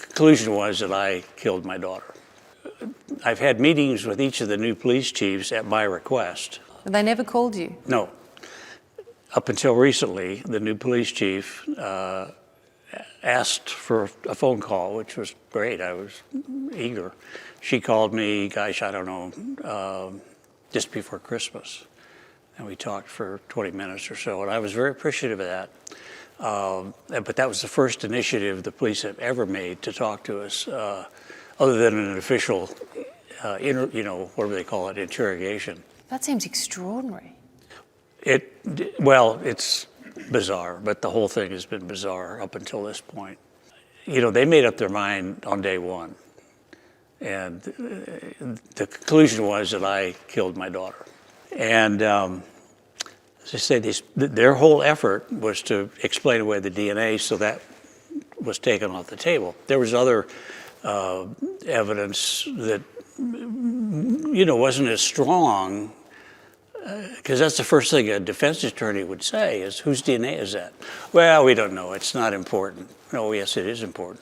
conclusion was that I killed my daughter. I've had meetings with each of the new police chiefs at my request. They never called you? No. Up until recently, the new police chief asked for a phone call, which was great. I was eager. She called me, gosh, I don't know, just before Christmas. And we talked for 20 minutes or so, and I was very appreciative of that. But that was the first initiative the police have ever made to talk to us, other than an official, whatever they call it, interrogation. That seems extraordinary. Well, it's bizarre, but the whole thing has been bizarre up until this point. They made up their mind on day one, and the conclusion was that I killed my daughter. And as I say, their whole effort was to explain away the DNA, so that was taken off the table. There was other evidence that, wasn't as strong, because that's the first thing a defense attorney would say is, whose DNA is that? Well, we don't know. It's not important. No, yes, it is important.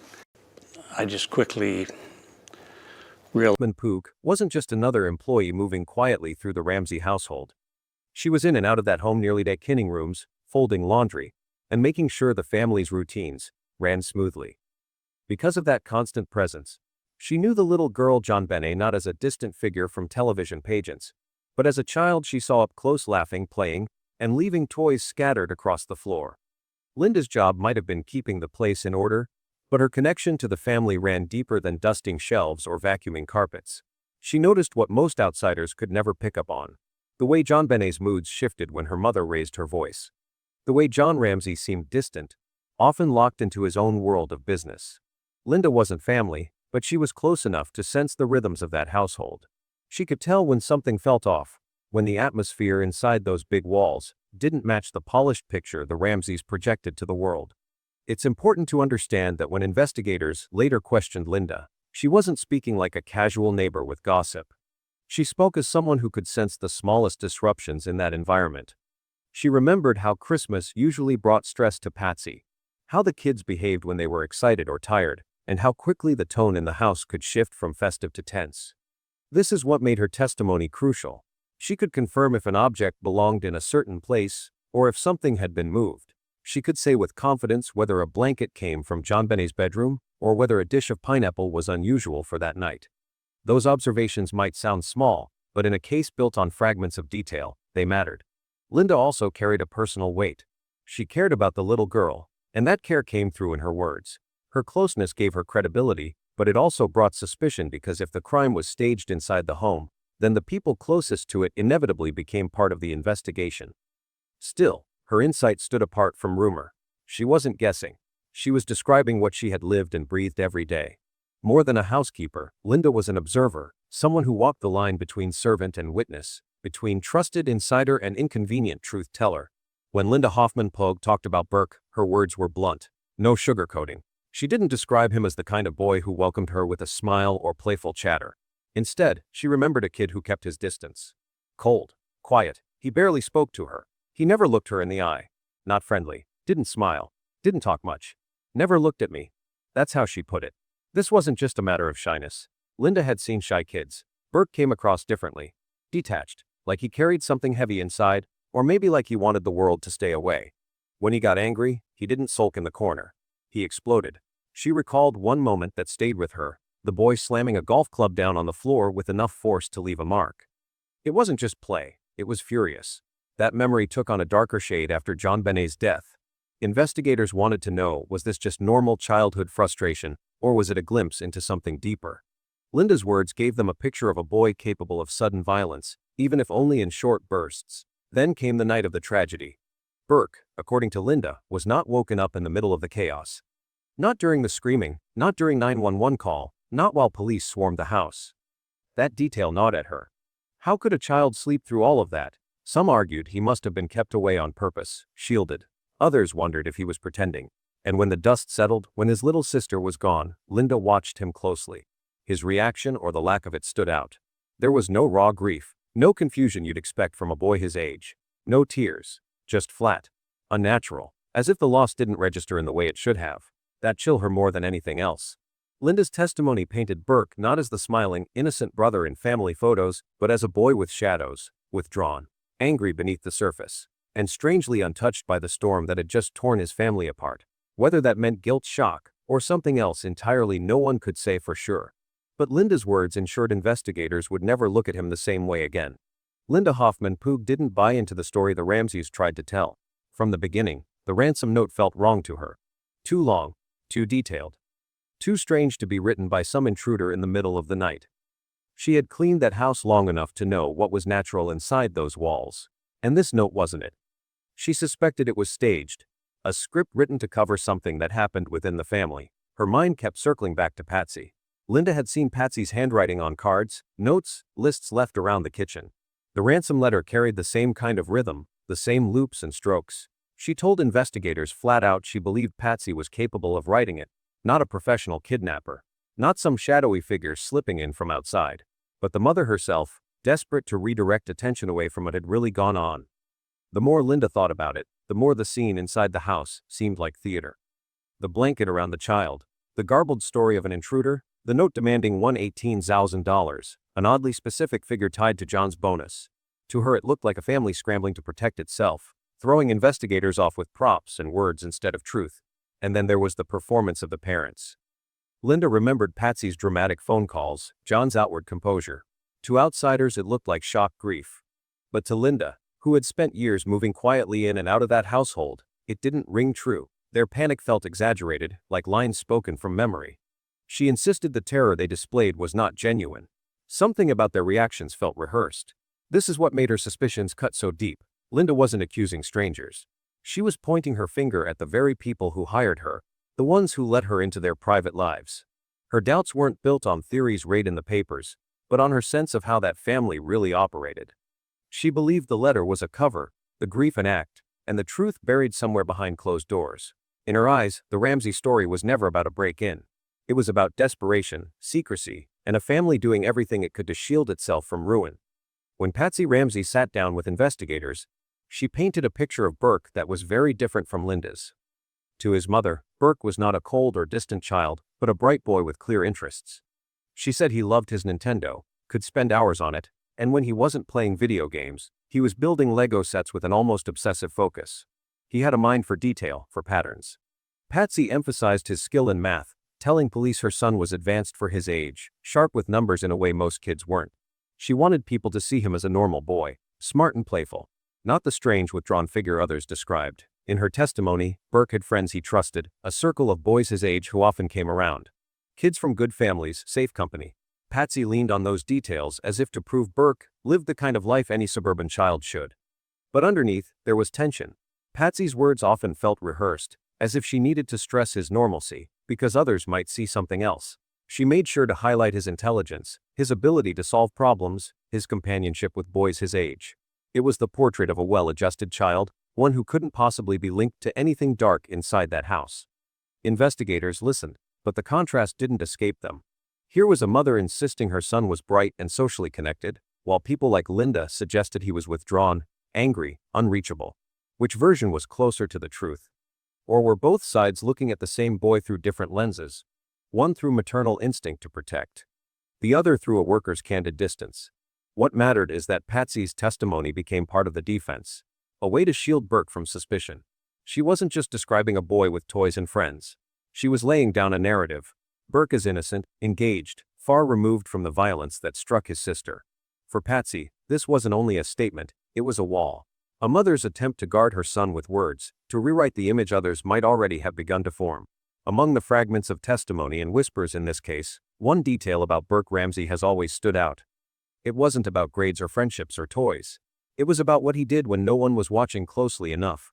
I just quickly realized Hoffman-Pugh wasn't just another employee moving quietly through the Ramsey household. She was in and out of that home nearly day, cleaning rooms, folding laundry, and making sure the family's routines ran smoothly. Because of that constant presence, she knew the little girl JonBenét not as a distant figure from television pageants, but as a child she saw up close, laughing, playing, and leaving toys scattered across the floor. Linda's job might have been keeping the place in order, but her connection to the family ran deeper than dusting shelves or vacuuming carpets. She noticed what most outsiders could never pick up on: the way JonBenét's moods shifted when her mother raised her voice. The way John Ramsey seemed distant, often locked into his own world of business. Linda wasn't family, but she was close enough to sense the rhythms of that household. She could tell when something felt off, when the atmosphere inside those big walls didn't match the polished picture the Ramseys projected to the world. It's important to understand that when investigators later questioned Linda, she wasn't speaking like a casual neighbor with gossip. She spoke as someone who could sense the smallest disruptions in that environment. She remembered how Christmas usually brought stress to Patsy, how the kids behaved when they were excited or tired, and how quickly the tone in the house could shift from festive to tense. This is what made her testimony crucial. She could confirm if an object belonged in a certain place, or if something had been moved. She could say with confidence whether a blanket came from JonBenét's bedroom, or whether a dish of pineapple was unusual for that night. Those observations might sound small, but in a case built on fragments of detail, they mattered. Linda also carried a personal weight. She cared about the little girl, and that care came through in her words. Her closeness gave her credibility, but it also brought suspicion, because if the crime was staged inside the home, then the people closest to it inevitably became part of the investigation. Still, her insight stood apart from rumor. She wasn't guessing. She was describing what she had lived and breathed every day. More than a housekeeper, Linda was an observer, someone who walked the line between servant and witness, between trusted insider and inconvenient truth teller. When Linda Hoffman-Pugh talked about Burke, her words were blunt, no sugarcoating. She didn't describe him as the kind of boy who welcomed her with a smile or playful chatter. Instead, she remembered a kid who kept his distance. Cold, quiet, he barely spoke to her. He never looked her in the eye. Not friendly, didn't smile, didn't talk much. Never looked at me. That's how she put it. This wasn't just a matter of shyness. Linda had seen shy kids. Burke came across differently. Detached, like he carried something heavy inside, or maybe like he wanted the world to stay away. When he got angry, he didn't sulk in the corner. He exploded. She recalled one moment that stayed with her, the boy slamming a golf club down on the floor with enough force to leave a mark. It wasn't just play, it was furious. That memory took on a darker shade after JonBenét's death. Investigators wanted to know, was this just normal childhood frustration, or was it a glimpse into something deeper? Linda's words gave them a picture of a boy capable of sudden violence, even if only in short bursts. Then came the night of the tragedy. Burke, according to Linda, was not woken up in the middle of the chaos. Not during the screaming, not during 911 call, not while police swarmed the house. That detail gnawed at her. How could a child sleep through all of that? Some argued he must have been kept away on purpose, shielded. Others wondered if he was pretending. And when the dust settled, when his little sister was gone, Linda watched him closely. His reaction, or the lack of it, stood out. There was no raw grief, no confusion you'd expect from a boy his age. No tears. Just flat. Unnatural. As if the loss didn't register in the way it should have. That chilled her more than anything else. Linda's testimony painted Burke not as the smiling, innocent brother in family photos, but as a boy with shadows, withdrawn, angry beneath the surface, and strangely untouched by the storm that had just torn his family apart. Whether that meant guilt, shock, or something else entirely, no one could say for sure. But Linda's words ensured investigators would never look at him the same way again. Linda Hoffman-Pugh didn't buy into the story the Ramseys tried to tell. From the beginning, the ransom note felt wrong to her. Too long, too detailed, too strange to be written by some intruder in the middle of the night. She had cleaned that house long enough to know what was natural inside those walls. And this note wasn't it. She suspected it was staged, a script written to cover something that happened within the family. Her mind kept circling back to Patsy. Linda had seen Patsy's handwriting on cards, notes, lists left around the kitchen. The ransom letter carried the same kind of rhythm, the same loops and strokes. She told investigators flat out she believed Patsy was capable of writing it, not a professional kidnapper, not some shadowy figure slipping in from outside, but the mother herself, desperate to redirect attention away from what had really gone on. The more Linda thought about it, the more the scene inside the house seemed like theater. The blanket around the child, the garbled story of an intruder, the note demanding $118,000, an oddly specific figure tied to John's bonus. To her it looked like a family scrambling to protect itself, throwing investigators off with props and words instead of truth. And then there was the performance of the parents. Linda remembered Patsy's dramatic phone calls, John's outward composure. To outsiders it looked like shock grief. But to Linda, who had spent years moving quietly in and out of that household, it didn't ring true. Their panic felt exaggerated, like lines spoken from memory. She insisted the terror they displayed was not genuine. Something about their reactions felt rehearsed. This is what made her suspicions cut so deep. Linda wasn't accusing strangers. She was pointing her finger at the very people who hired her, the ones who let her into their private lives. Her doubts weren't built on theories read in the papers, but on her sense of how that family really operated. She believed the letter was a cover, the grief an act, and the truth buried somewhere behind closed doors. In her eyes, the Ramsey story was never about a break-in. It was about desperation, secrecy, and a family doing everything it could to shield itself from ruin. When Patsy Ramsey sat down with investigators, she painted a picture of Burke that was very different from Linda's. To his mother, Burke was not a cold or distant child, but a bright boy with clear interests. She said he loved his Nintendo, could spend hours on it, and when he wasn't playing video games, he was building Lego sets with an almost obsessive focus. He had a mind for detail, for patterns. Patsy emphasized his skill in math, telling police her son was advanced for his age, sharp with numbers in a way most kids weren't. She wanted people to see him as a normal boy, smart and playful, not the strange, withdrawn figure others described. In her testimony, Burke had friends he trusted, a circle of boys his age who often came around. Kids from good families, safe company. Patsy leaned on those details as if to prove Burke lived the kind of life any suburban child should. But underneath, there was tension. Patsy's words often felt rehearsed, as if she needed to stress his normalcy, because others might see something else. She made sure to highlight his intelligence, his ability to solve problems, his companionship with boys his age. It was the portrait of a well-adjusted child, one who couldn't possibly be linked to anything dark inside that house. Investigators listened, but the contrast didn't escape them. Here was a mother insisting her son was bright and socially connected, while people like Linda suggested he was withdrawn, angry, unreachable. Which version was closer to the truth? Or were both sides looking at the same boy through different lenses? One through maternal instinct to protect, the other through a worker's candid distance. What mattered is that Patsy's testimony became part of the defense, a way to shield Burke from suspicion. She wasn't just describing a boy with toys and friends. She was laying down a narrative. Burke is innocent, engaged, far removed from the violence that struck his sister. For Patsy, this wasn't only a statement, it was a wall. A mother's attempt to guard her son with words, to rewrite the image others might already have begun to form. Among the fragments of testimony and whispers in this case, one detail about Burke Ramsey has always stood out. It wasn't about grades or friendships or toys. It was about what he did when no one was watching closely enough.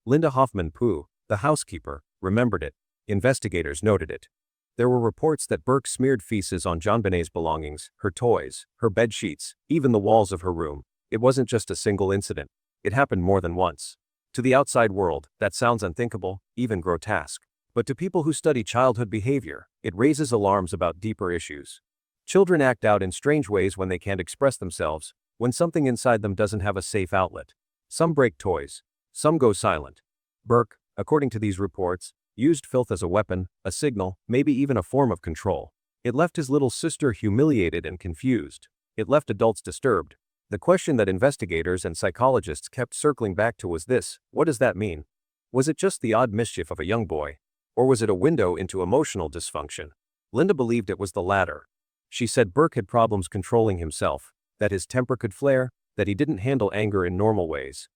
Linda Hoffman-Pugh, the housekeeper, remembered it. Investigators noted it. There were reports that Burke smeared feces on JonBenét's belongings, her toys, her bed sheets, even the walls of her room. It wasn't just a single incident. It happened more than once. To the outside world, that sounds unthinkable, even grotesque. But to people who study childhood behavior, it raises alarms about deeper issues. Children act out in strange ways when they can't express themselves, when something inside them doesn't have a safe outlet. Some break toys. Some go silent. Burke, according to these reports, Used filth as a weapon, a signal, maybe even a form of control. It left his little sister humiliated and confused. It left adults disturbed. The question that investigators and psychologists kept circling back to was this: what does that mean? Was it just the odd mischief of a young boy? Or was it a window into emotional dysfunction? Linda believed it was the latter. She said Burke had problems controlling himself, that his temper could flare, that he didn't handle anger in normal ways.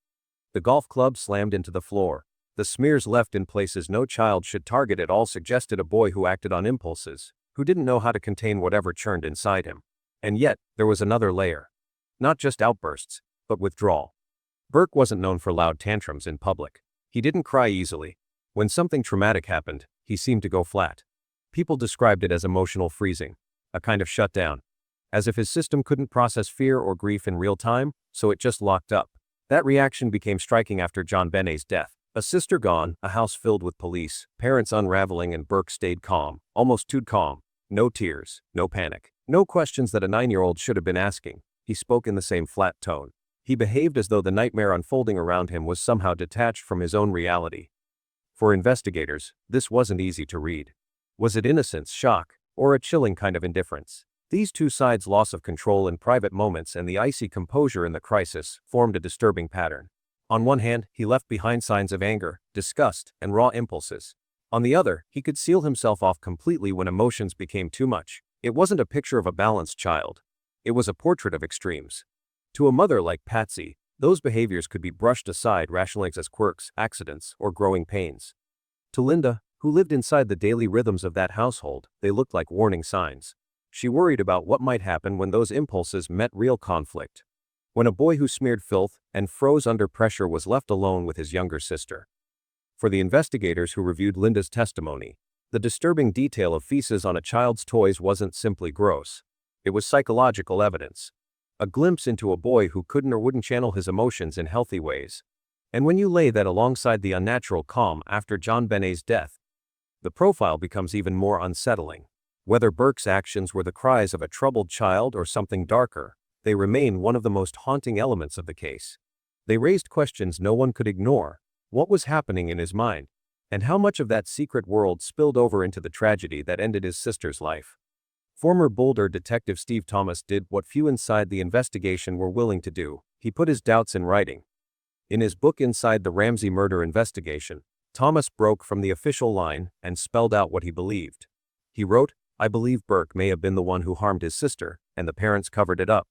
The golf club slammed into the floor. The smears left in places no child should target at all suggested a boy who acted on impulses, who didn't know how to contain whatever churned inside him. And yet, there was another layer. Not just outbursts, but withdrawal. Burke wasn't known for loud tantrums in public. He didn't cry easily. When something traumatic happened, he seemed to go flat. People described it as emotional freezing, a kind of shutdown. As if his system couldn't process fear or grief in real time, so it just locked up. That reaction became striking after JonBenét's death. A sister gone, a house filled with police, parents unraveling, and Burke stayed calm, almost too calm. No tears, no panic, no questions that a 9-year-old should have been asking. He spoke in the same flat tone. He behaved as though the nightmare unfolding around him was somehow detached from his own reality. For investigators, this wasn't easy to read. Was it innocence, shock, or a chilling kind of indifference? These two sides, loss of control in private moments and the icy composure in the crisis, formed a disturbing pattern. On one hand, he left behind signs of anger, disgust, and raw impulses. On the other, he could seal himself off completely when emotions became too much. It wasn't a picture of a balanced child. It was a portrait of extremes. To a mother like Patsy, those behaviors could be brushed aside, rationalized as quirks, accidents, or growing pains. To Linda, who lived inside the daily rhythms of that household, they looked like warning signs. She worried about what might happen when those impulses met real conflict. When a boy who smeared filth and froze under pressure was left alone with his younger sister. For the investigators who reviewed Linda's testimony, the disturbing detail of feces on a child's toys wasn't simply gross. It was psychological evidence. A glimpse into a boy who couldn't or wouldn't channel his emotions in healthy ways. And when you lay that alongside the unnatural calm after JonBenét's death, the profile becomes even more unsettling. Whether Burke's actions were the cries of a troubled child or something darker, they remain one of the most haunting elements of the case. They raised questions no one could ignore. What was happening in his mind? And how much of that secret world spilled over into the tragedy that ended his sister's life? Former Boulder detective Steve Thomas did what few inside the investigation were willing to do. He put his doubts in writing. In his book Inside the Ramsey Murder Investigation, Thomas broke from the official line and spelled out what he believed. He wrote, "I believe Burke may have been the one who harmed his sister, and the parents covered it up."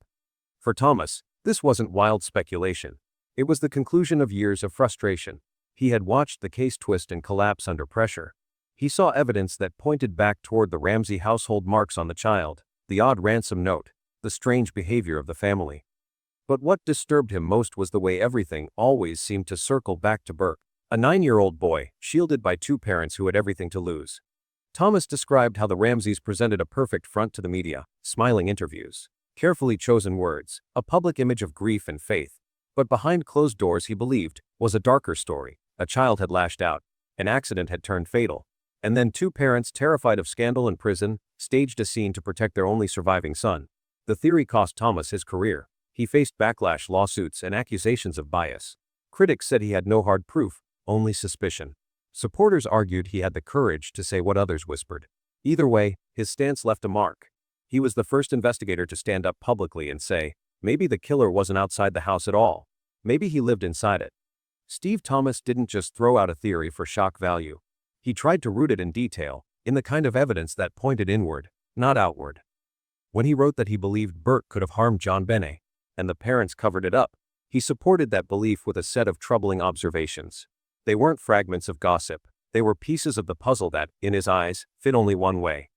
For Thomas, this wasn't wild speculation. It was the conclusion of years of frustration. He had watched the case twist and collapse under pressure. He saw evidence that pointed back toward the Ramsey household, marks on the child, the odd ransom note, the strange behavior of the family. But what disturbed him most was the way everything always seemed to circle back to Burke, a 9-year-old boy, shielded by two parents who had everything to lose. Thomas described how the Ramseys presented a perfect front to the media, smiling interviews, carefully chosen words, a public image of grief and faith. But behind closed doors, he believed, was a darker story. A child had lashed out, an accident had turned fatal, and then two parents, terrified of scandal and prison, staged a scene to protect their only surviving son. The theory cost Thomas his career. He faced backlash, lawsuits, and accusations of bias. Critics said he had no hard proof, only suspicion. Supporters argued he had the courage to say what others whispered. Either way, his stance left a mark. He was the first investigator to stand up publicly and say, maybe the killer wasn't outside the house at all. Maybe he lived inside it. Steve Thomas didn't just throw out a theory for shock value. He tried to root it in detail, in the kind of evidence that pointed inward, not outward. When he wrote that he believed Burke could have harmed JonBenét, and the parents covered it up, he supported that belief with a set of troubling observations. They weren't fragments of gossip. They were pieces of the puzzle that, in his eyes, fit only one way.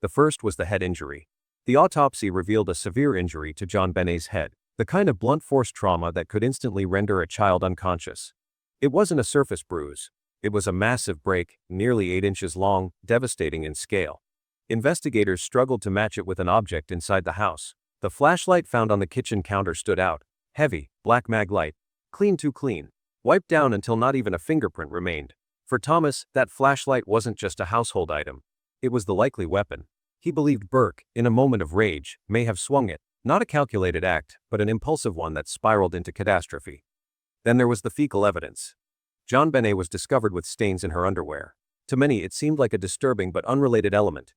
The first was the head injury. The autopsy revealed a severe injury to JonBenét's head, the kind of blunt force trauma that could instantly render a child unconscious. It wasn't a surface bruise. It was a massive break, nearly 8 inches long, devastating in scale. Investigators struggled to match it with an object inside the house. The flashlight found on the kitchen counter stood out. Heavy, black Maglite. Clean, too clean. Wiped down until not even a fingerprint remained. For Thomas, that flashlight wasn't just a household item. It was the likely weapon. He believed Burke, in a moment of rage, may have swung it. Not a calculated act, but an impulsive one that spiraled into catastrophe. Then there was the fecal evidence. JonBenét was discovered with stains in her underwear. To many, it seemed like a disturbing but unrelated element.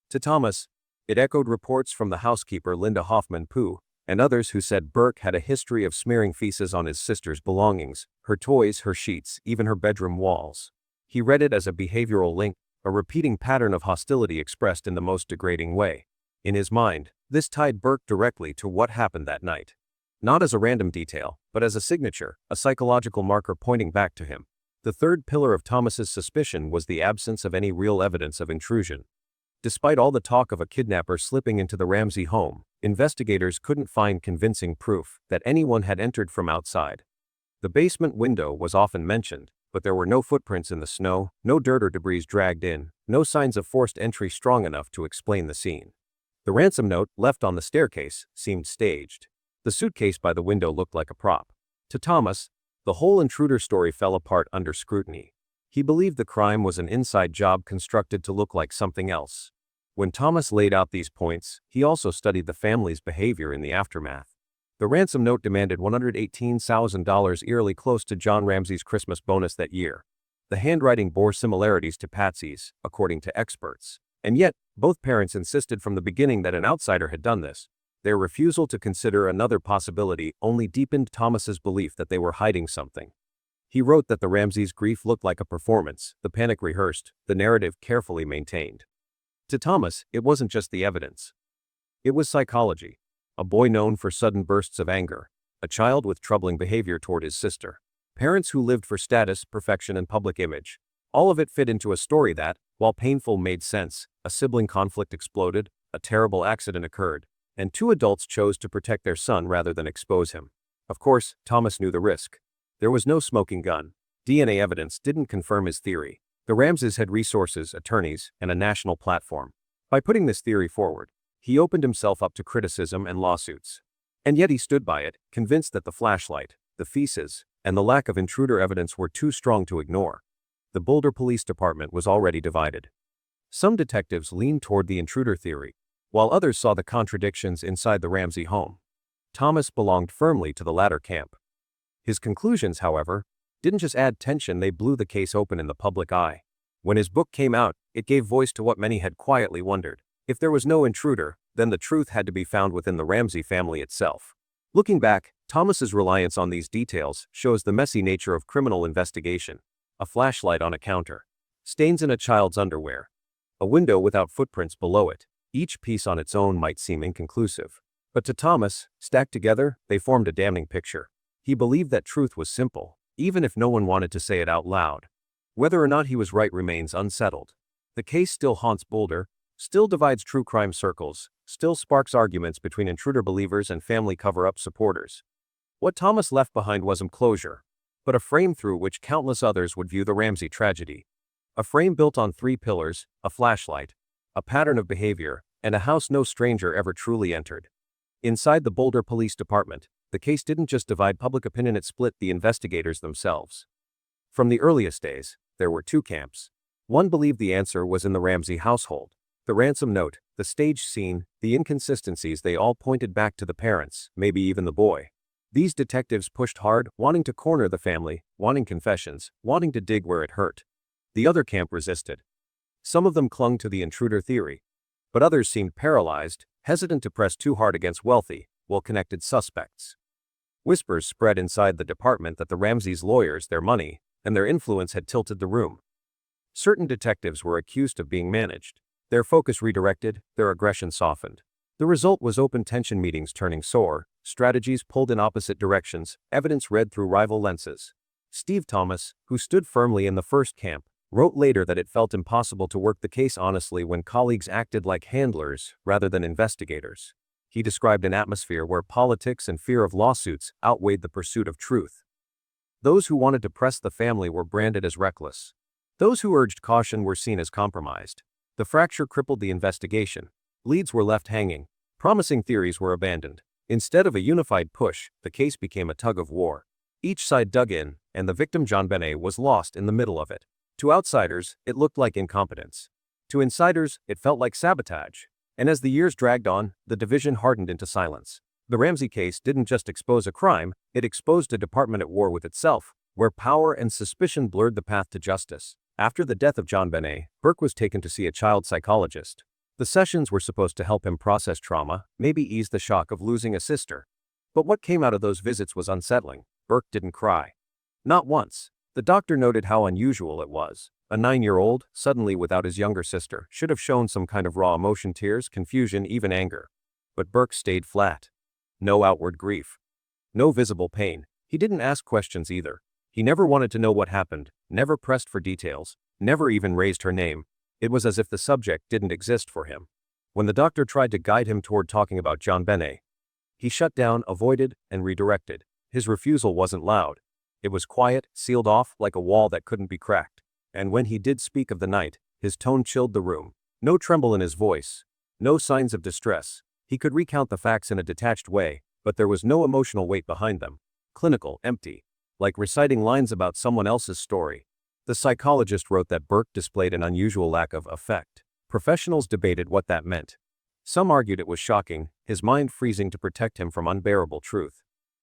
To Thomas, it echoed reports from the housekeeper Linda Hoffman-Pugh, and others who said Burke had a history of smearing feces on his sister's belongings, her toys, her sheets, even her bedroom walls. He read it as a behavioral link, a repeating pattern of hostility expressed in the most degrading way. In his mind, this tied Burke directly to what happened that night. Not as a random detail, but as a signature, a psychological marker pointing back to him. The third pillar of Thomas's suspicion was the absence of any real evidence of intrusion. Despite all the talk of a kidnapper slipping into the Ramsey home, investigators couldn't find convincing proof that anyone had entered from outside. The basement window was often mentioned, but there were no footprints in the snow, no dirt or debris dragged in, no signs of forced entry strong enough to explain the scene. The ransom note, left on the staircase, seemed staged. The suitcase by the window looked like a prop. To Thomas, the whole intruder story fell apart under scrutiny. He believed the crime was an inside job constructed to look like something else. When Thomas laid out these points, he also studied the family's behavior in the aftermath. The ransom note demanded $118,000, eerily close to John Ramsey's Christmas bonus that year. The handwriting bore similarities to Patsy's, according to experts. And yet, both parents insisted from the beginning that an outsider had done this. Their refusal to consider another possibility only deepened Thomas's belief that they were hiding something. He wrote that the Ramseys' grief looked like a performance, the panic rehearsed, the narrative carefully maintained. To Thomas, it wasn't just the evidence. It was psychology. A boy known for sudden bursts of anger. A child with troubling behavior toward his sister. Parents who lived for status, perfection, and public image. All of it fit into a story that, while painful, made sense. A sibling conflict exploded, a terrible accident occurred, and two adults chose to protect their son rather than expose him. Of course, Thomas knew the risk. There was no smoking gun. DNA evidence didn't confirm his theory. The Ramseys had resources, attorneys, and a national platform. By putting this theory forward, he opened himself up to criticism and lawsuits. And yet he stood by it, convinced that the flashlight, the feces, and the lack of intruder evidence were too strong to ignore. The Boulder Police Department was already divided. Some detectives leaned toward the intruder theory, while others saw the contradictions inside the Ramsey home. Thomas belonged firmly to the latter camp. His conclusions, however, didn't just add tension, they blew the case open in the public eye. When his book came out, it gave voice to what many had quietly wondered. If there was no intruder, then the truth had to be found within the Ramsey family itself. Looking back, Thomas's reliance on these details shows the messy nature of criminal investigation. A flashlight on a counter. Stains in a child's underwear. A window without footprints below it. Each piece on its own might seem inconclusive. But to Thomas, stacked together, they formed a damning picture. He believed that truth was simple, even if no one wanted to say it out loud. Whether or not he was right remains unsettled. The case still haunts Boulder, still divides true crime circles, still sparks arguments between intruder believers and family cover-up supporters. What Thomas left behind wasn't closure, but a frame through which countless others would view the Ramsey tragedy. A frame built on three pillars, a flashlight, a pattern of behavior, and a house no stranger ever truly entered. Inside the Boulder Police Department, the case didn't just divide public opinion, it split the investigators themselves. From the earliest days, there were two camps. One believed the answer was in the Ramsey household. The ransom note, the staged scene, the inconsistencies, they all pointed back to the parents, maybe even the boy. These detectives pushed hard, wanting to corner the family, wanting confessions, wanting to dig where it hurt. The other camp resisted. Some of them clung to the intruder theory, but others seemed paralyzed, hesitant to press too hard against wealthy, well-connected suspects. Whispers spread inside the department that the Ramseys' lawyers, their money, and their influence had tilted the room. Certain detectives were accused of being managed. Their focus redirected, their aggression softened. The result was open tension, meetings turning sore, strategies pulled in opposite directions, evidence read through rival lenses. Steve Thomas, who stood firmly in the first camp, wrote later that it felt impossible to work the case honestly when colleagues acted like handlers rather than investigators. He described an atmosphere where politics and fear of lawsuits outweighed the pursuit of truth. Those who wanted to press the family were branded as reckless. Those who urged caution were seen as compromised. The fracture crippled the investigation. Leads were left hanging. Promising theories were abandoned. Instead of a unified push, the case became a tug of war. Each side dug in, and the victim JonBenét was lost in the middle of it. To outsiders, it looked like incompetence. To insiders, it felt like sabotage. And as the years dragged on, the division hardened into silence. The Ramsey case didn't just expose a crime, it exposed a department at war with itself, where power and suspicion blurred the path to justice. After the death of JonBenét, Burke was taken to see a child psychologist. The sessions were supposed to help him process trauma, maybe ease the shock of losing a sister. But what came out of those visits was unsettling. Burke didn't cry. Not once. The doctor noted how unusual it was. A 9-year-old, suddenly without his younger sister, should have shown some kind of raw emotion, tears, confusion, even anger. But Burke stayed flat. No outward grief. No visible pain. He didn't ask questions either. He never wanted to know what happened, never pressed for details, never even raised her name. It was as if the subject didn't exist for him. When the doctor tried to guide him toward talking about JonBenét, he shut down, avoided, and redirected. His refusal wasn't loud. It was quiet, sealed off like a wall that couldn't be cracked. And when he did speak of the night, his tone chilled the room. No tremble in his voice. No signs of distress. He could recount the facts in a detached way, but there was no emotional weight behind them. Clinical, empty. Like reciting lines about someone else's story. The psychologist wrote that Burke displayed an unusual lack of affect. Professionals debated what that meant. Some argued it was shocking, his mind freezing to protect him from unbearable truth.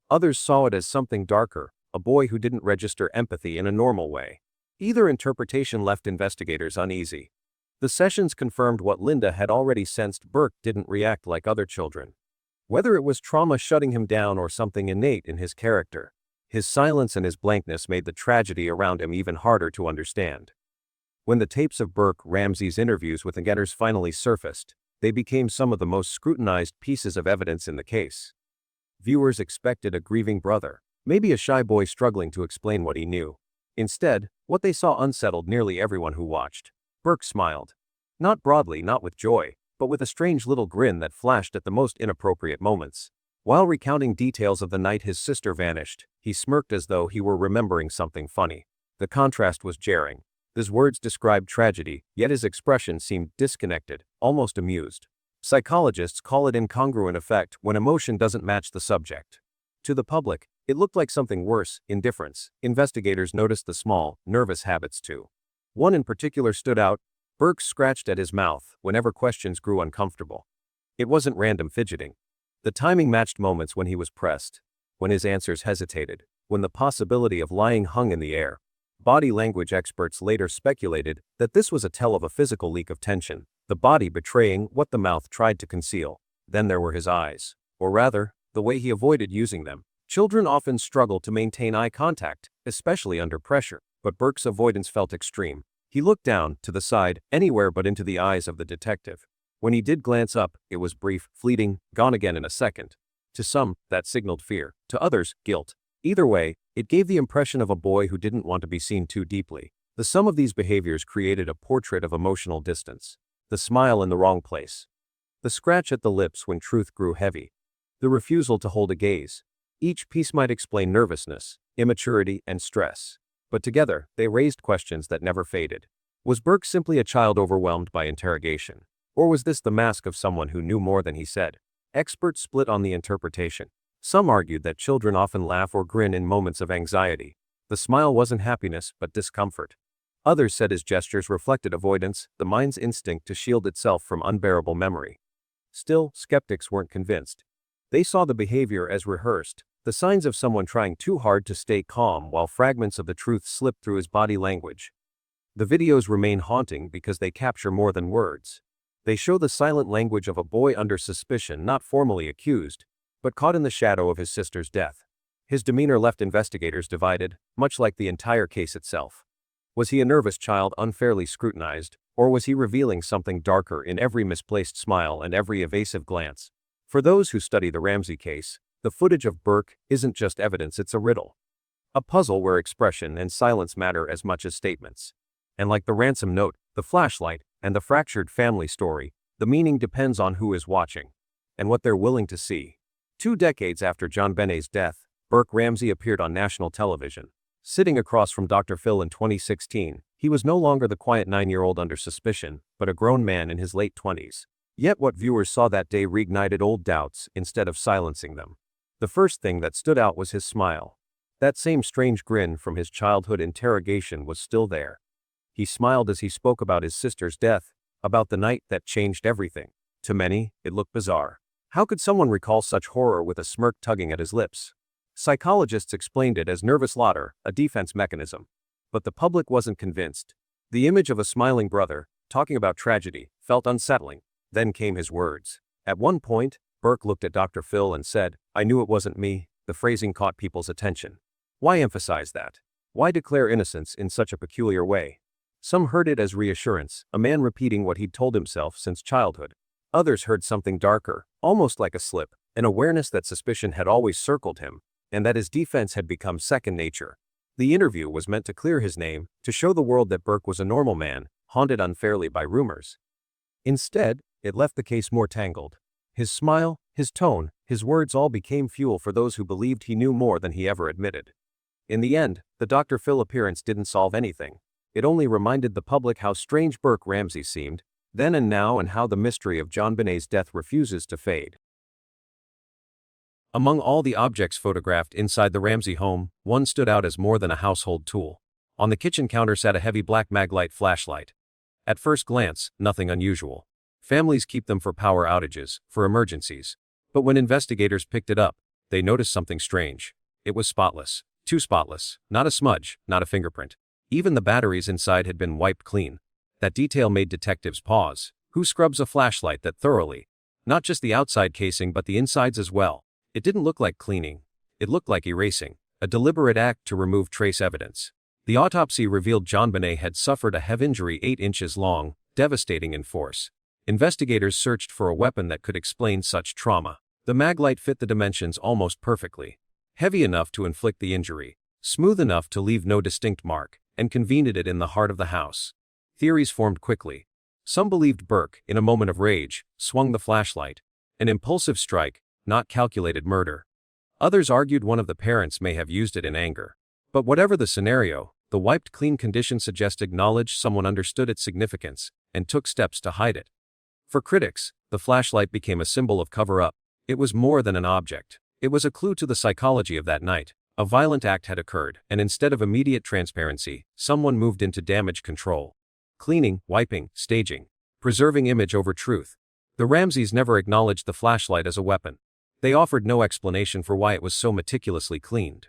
Others saw it as something darker, a boy who didn't register empathy in a normal way. Either interpretation left investigators uneasy. The sessions confirmed what Linda had already sensed: Burke didn't react like other children. Whether it was trauma shutting him down or something innate in his character, his silence and his blankness made the tragedy around him even harder to understand. When the tapes of Burke Ramsey's interviews with getters finally surfaced, they became some of the most scrutinized pieces of evidence in the case. Viewers expected a grieving brother, maybe a shy boy struggling to explain what he knew. Instead, what they saw unsettled nearly everyone who watched. Burke smiled. Not broadly, not with joy, but with a strange little grin that flashed at the most inappropriate moments. While recounting details of the night his sister vanished, he smirked as though he were remembering something funny. The contrast was jarring. His words described tragedy, yet his expression seemed disconnected, almost amused. Psychologists call it incongruent effect when emotion doesn't match the subject. To the public, it looked like something worse: indifference. Investigators noticed the small, nervous habits too. One in particular stood out. Burke scratched at his mouth whenever questions grew uncomfortable. It wasn't random fidgeting. The timing matched moments when he was pressed, when his answers hesitated, when the possibility of lying hung in the air. Body language experts later speculated that this was a tell of a physical leak of tension, the body betraying what the mouth tried to conceal. Then there were his eyes, or rather, the way he avoided using them. Children often struggle to maintain eye contact, especially under pressure, but Burke's avoidance felt extreme. He looked down, to the side, anywhere but into the eyes of the detective. When he did glance up, it was brief, fleeting, gone again in a second. To some, that signaled fear. To others, guilt. Either way, it gave the impression of a boy who didn't want to be seen too deeply. The sum of these behaviors created a portrait of emotional distance. The smile in the wrong place. The scratch at the lips when truth grew heavy. The refusal to hold a gaze. Each piece might explain nervousness, immaturity, and stress. But together, they raised questions that never faded. Was Burke simply a child overwhelmed by interrogation? Or was this the mask of someone who knew more than he said? Experts split on the interpretation. Some argued that children often laugh or grin in moments of anxiety. The smile wasn't happiness, but discomfort. Others said his gestures reflected avoidance, the mind's instinct to shield itself from unbearable memory. Still, skeptics weren't convinced. They saw the behavior as rehearsed, the signs of someone trying too hard to stay calm while fragments of the truth slipped through his body language. The videos remain haunting because they capture more than words. They show the silent language of a boy under suspicion, not formally accused, but caught in the shadow of his sister's death. His demeanor left investigators divided, much like the entire case itself. Was he a nervous child unfairly scrutinized, or was he revealing something darker in every misplaced smile and every evasive glance? For those who study the Ramsey case, the footage of Burke isn't just evidence, it's a riddle. A puzzle where expression and silence matter as much as statements. And like the Ransom note, the flashlight, and the fractured family story, the meaning depends on who is watching and what they're willing to see. 2 decades after JonBenét's death, Burke Ramsey appeared on national television. Sitting across from Dr. Phil in 2016, he was no longer the quiet 9-year-old under suspicion, but a grown man in his late 20s. Yet what viewers saw that day reignited old doubts instead of silencing them. The first thing that stood out was his smile. That same strange grin from his childhood interrogation was still there. He smiled as he spoke about his sister's death, about the night that changed everything. To many, it looked bizarre. How could someone recall such horror with a smirk tugging at his lips? Psychologists explained it as nervous laughter, a defense mechanism. But the public wasn't convinced. The image of a smiling brother, talking about tragedy, felt unsettling. Then came his words. At one point, Burke looked at Dr. Phil and said, "I knew it wasn't me." The phrasing caught people's attention. Why emphasize that? Why declare innocence in such a peculiar way? Some heard it as reassurance, a man repeating what he'd told himself since childhood. Others heard something darker, almost like a slip, an awareness that suspicion had always circled him, and that his defense had become second nature. The interview was meant to clear his name, to show the world that Burke was a normal man, haunted unfairly by rumors. Instead, it left the case more tangled. His smile, his tone, his words all became fuel for those who believed he knew more than he ever admitted. In the end, the Dr. Phil appearance didn't solve anything. It only reminded the public how strange Burke Ramsey seemed, then and now, and how the mystery of JonBenét's death refuses to fade. Among all the objects photographed inside the Ramsey home, one stood out as more than a household tool. On the kitchen counter sat a heavy black Maglite flashlight. At first glance, nothing unusual. Families keep them for power outages, for emergencies. But when investigators picked it up, they noticed something strange. It was spotless. Too spotless. Not a smudge, not a fingerprint. Even the batteries inside had been wiped clean. That detail made detectives pause. Who scrubs a flashlight that thoroughly? Not just the outside casing but the insides as well. It didn't look like cleaning. It looked like erasing. A deliberate act to remove trace evidence. The autopsy revealed JonBenét had suffered a head injury 8 inches long, devastating in force. Investigators searched for a weapon that could explain such trauma. The Maglite fit the dimensions almost perfectly. Heavy enough to inflict the injury, smooth enough to leave no distinct mark, and convened it in the heart of the house. Theories formed quickly. Some believed Burke, in a moment of rage, swung the flashlight. An impulsive strike, not calculated murder. Others argued one of the parents may have used it in anger. But whatever the scenario, the wiped clean condition suggested knowledge someone understood its significance, and took steps to hide it. For critics, the flashlight became a symbol of cover-up. It was more than an object. It was a clue to the psychology of that night. A violent act had occurred, and instead of immediate transparency, someone moved into damage control. Cleaning, wiping, staging. Preserving image over truth. The Ramseys never acknowledged the flashlight as a weapon. They offered no explanation for why it was so meticulously cleaned.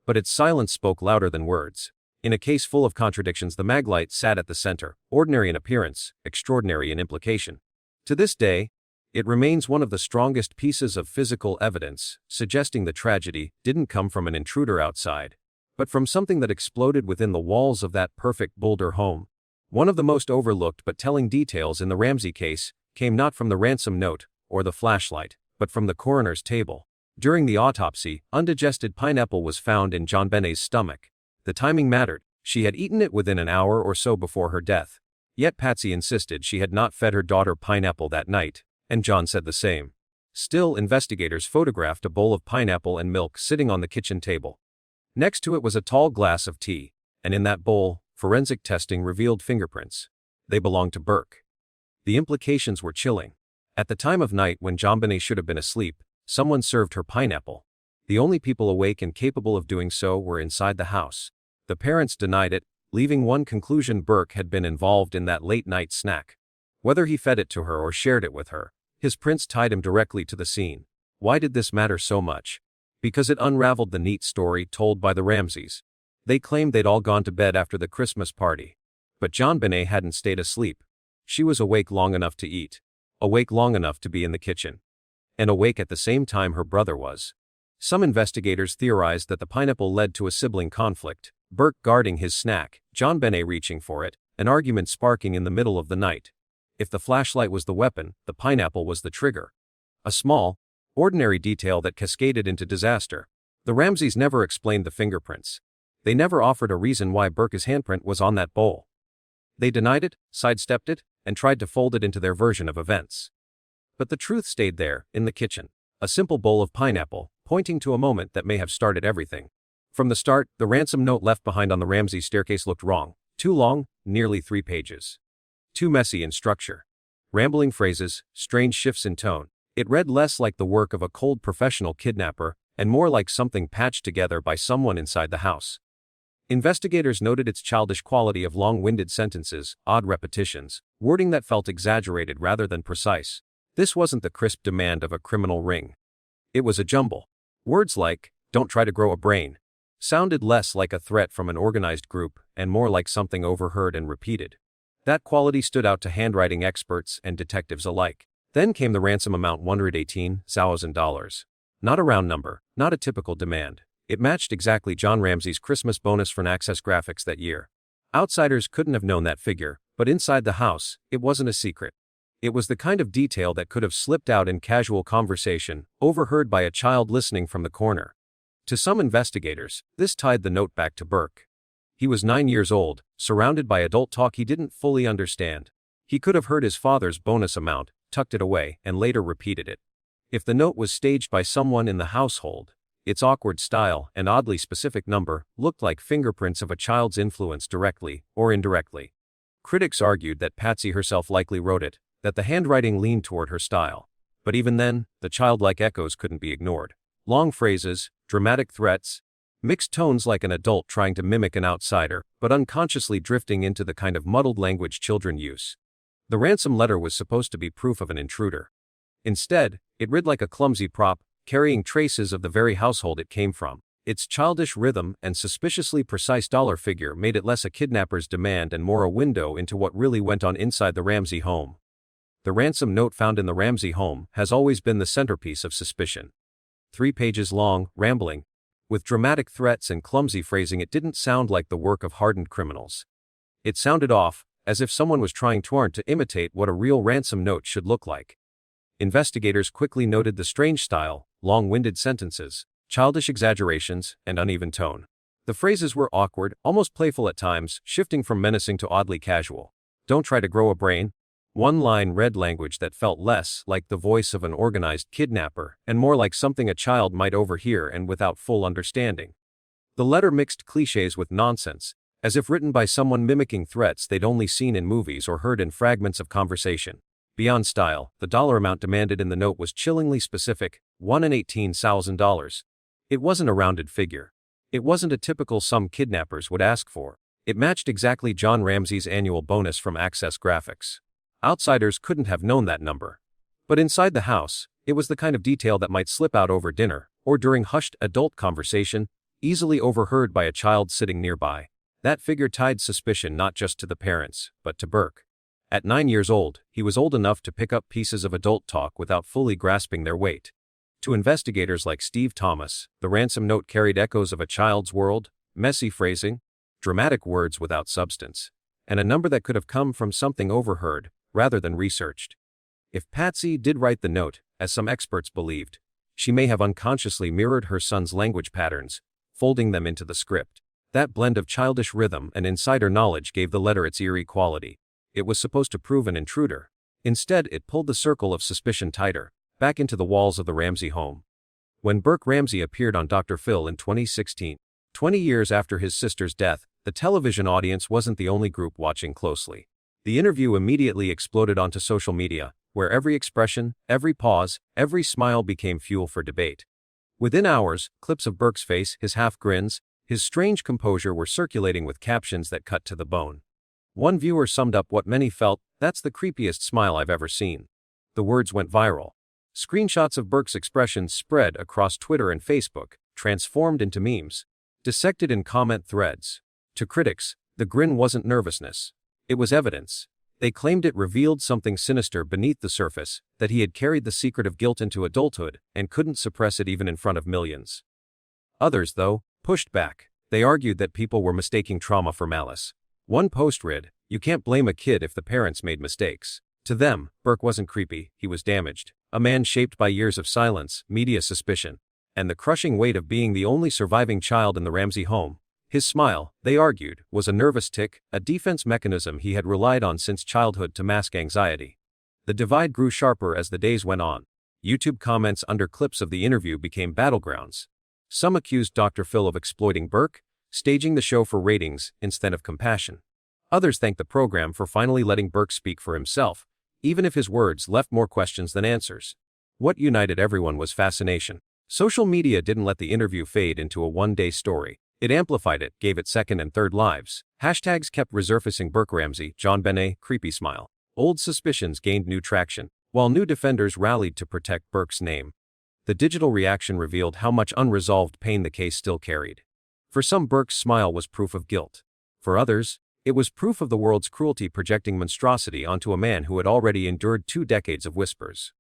But its silence spoke louder than words. In a case full of contradictions, the Maglite sat at the center, ordinary in appearance, extraordinary in implication. To this day, it remains one of the strongest pieces of physical evidence, suggesting the tragedy didn't come from an intruder outside, but from something that exploded within the walls of that perfect Boulder home. One of the most overlooked but telling details in the Ramsey case came not from the ransom note or the flashlight, but from the coroner's table. During the autopsy, undigested pineapple was found in JonBenét's stomach. The timing mattered. She had eaten it within an hour or so before her death. Yet Patsy insisted she had not fed her daughter pineapple that night, and John said the same. Still, investigators photographed a bowl of pineapple and milk sitting on the kitchen table. Next to it was a tall glass of tea, and in that bowl, forensic testing revealed fingerprints. They belonged to Burke. The implications were chilling. At the time of night when JonBenét should have been asleep, someone served her pineapple. The only people awake and capable of doing so were inside the house. The parents denied it, leaving one conclusion: Burke had been involved in that late-night snack. Whether he fed it to her or shared it with her, his prints tied him directly to the scene. Why did this matter so much? Because it unraveled the neat story told by the Ramseys. They claimed they'd all gone to bed after the Christmas party. But JonBenét hadn't stayed asleep. She was awake long enough to eat. Awake long enough to be in the kitchen. And awake at the same time her brother was. Some investigators theorized that the pineapple led to a sibling conflict, Burke guarding his snack, JonBenét reaching for it, an argument sparking in the middle of the night. If the flashlight was the weapon, the pineapple was the trigger. A small, ordinary detail that cascaded into disaster. The Ramseys never explained the fingerprints. They never offered a reason why Burke's handprint was on that bowl. They denied it, sidestepped it, and tried to fold it into their version of events. But the truth stayed there, in the kitchen. A simple bowl of pineapple, pointing to a moment that may have started everything. From the start, the ransom note left behind on the Ramsey staircase looked wrong. Too long, nearly 3 pages. Too messy in structure. Rambling phrases, strange shifts in tone. It read less like the work of a cold professional kidnapper, and more like something patched together by someone inside the house. Investigators noted its childish quality of long-winded sentences, odd repetitions, wording that felt exaggerated rather than precise. This wasn't the crisp demand of a criminal ring. It was a jumble. Words like, "don't try to grow a brain," sounded less like a threat from an organized group, and more like something overheard and repeated. That quality stood out to handwriting experts and detectives alike. Then came the ransom amount, $118,000. Not a round number, not a typical demand. It matched exactly John Ramsey's Christmas bonus from Access Graphics that year. Outsiders couldn't have known that figure, but inside the house, it wasn't a secret. It was the kind of detail that could have slipped out in casual conversation, overheard by a child listening from the corner. To some investigators, this tied the note back to Burke. He was 9 years old, surrounded by adult talk he didn't fully understand. He could have heard his father's bonus amount, tucked it away, and later repeated it. If the note was staged by someone in the household, its awkward style and oddly specific number looked like fingerprints of a child's influence directly or indirectly. Critics argued that Patsy herself likely wrote it, that the handwriting leaned toward her style. But even then, the childlike echoes couldn't be ignored. Long phrases, dramatic threats, mixed tones like an adult trying to mimic an outsider, but unconsciously drifting into the kind of muddled language children use. The ransom letter was supposed to be proof of an intruder. Instead, it read like a clumsy prop, carrying traces of the very household it came from. Its childish rhythm and suspiciously precise dollar figure made it less a kidnapper's demand and more a window into what really went on inside the Ramsey home. The ransom note found in the Ramsey home has always been the centerpiece of suspicion. 3 pages long, rambling, with dramatic threats and clumsy phrasing, it didn't sound like the work of hardened criminals. It sounded off, as if someone was trying too hard to imitate what a real ransom note should look like. Investigators quickly noted the strange style, long-winded sentences, childish exaggerations, and uneven tone. The phrases were awkward, almost playful at times, shifting from menacing to oddly casual. Don't try to grow a brain. One line read language that felt less like the voice of an organized kidnapper and more like something a child might overhear and without full understanding. The letter mixed cliches with nonsense, as if written by someone mimicking threats they'd only seen in movies or heard in fragments of conversation. Beyond style, the dollar amount demanded in the note was chillingly specific, $118,000. It wasn't a rounded figure. It wasn't a typical sum kidnappers would ask for. It matched exactly John Ramsey's annual bonus from Access Graphics. Outsiders couldn't have known that number. But inside the house, it was the kind of detail that might slip out over dinner, or during hushed adult conversation, easily overheard by a child sitting nearby. That figure tied suspicion not just to the parents, but to Burke. At 9 years old, he was old enough to pick up pieces of adult talk without fully grasping their weight. To investigators like Steve Thomas, the ransom note carried echoes of a child's world, messy phrasing, dramatic words without substance, and a number that could have come from something overheard, rather than researched. If Patsy did write the note, as some experts believed, she may have unconsciously mirrored her son's language patterns, folding them into the script. That blend of childish rhythm and insider knowledge gave the letter its eerie quality. It was supposed to prove an intruder. Instead, it pulled the circle of suspicion tighter, back into the walls of the Ramsey home. When Burke Ramsey appeared on Dr. Phil in 2016, 20 years after his sister's death, the television audience wasn't the only group watching closely. The interview immediately exploded onto social media, where every expression, every pause, every smile became fuel for debate. Within hours, clips of Burke's face, his half-grins, his strange composure were circulating with captions that cut to the bone. One viewer summed up what many felt, "That's the creepiest smile I've ever seen." The words went viral. Screenshots of Burke's expressions spread across Twitter and Facebook, transformed into memes, dissected in comment threads. To critics, the grin wasn't nervousness. It was evidence. They claimed it revealed something sinister beneath the surface, that he had carried the secret of guilt into adulthood and couldn't suppress it even in front of millions. Others, though, pushed back. They argued that people were mistaking trauma for malice. One post read, "You can't blame a kid if the parents made mistakes." To them, Burke wasn't creepy, he was damaged. A man shaped by years of silence, media suspicion, and the crushing weight of being the only surviving child in the Ramsey home. His smile, they argued, was a nervous tic, a defense mechanism he had relied on since childhood to mask anxiety. The divide grew sharper as the days went on. YouTube comments under clips of the interview became battlegrounds. Some accused Dr. Phil of exploiting Burke, staging the show for ratings instead of compassion. Others thanked the program for finally letting Burke speak for himself, even if his words left more questions than answers. What united everyone was fascination. Social media didn't let the interview fade into a one-day story. It amplified it, gave it second and third lives. Hashtags kept resurfacing: Burke Ramsey, JonBenét, creepy smile. Old suspicions gained new traction, while new defenders rallied to protect Burke's name. The digital reaction revealed how much unresolved pain the case still carried. For some, Burke's smile was proof of guilt. For others, it was proof of the world's cruelty projecting monstrosity onto a man who had already endured 2 decades of whispers.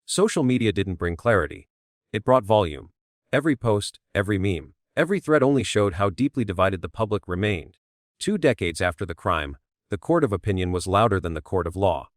Social media didn't bring clarity. It brought volume. Every post, every meme, every thread only showed how deeply divided the public remained. 2 decades after the crime, the court of opinion was louder than the court of law.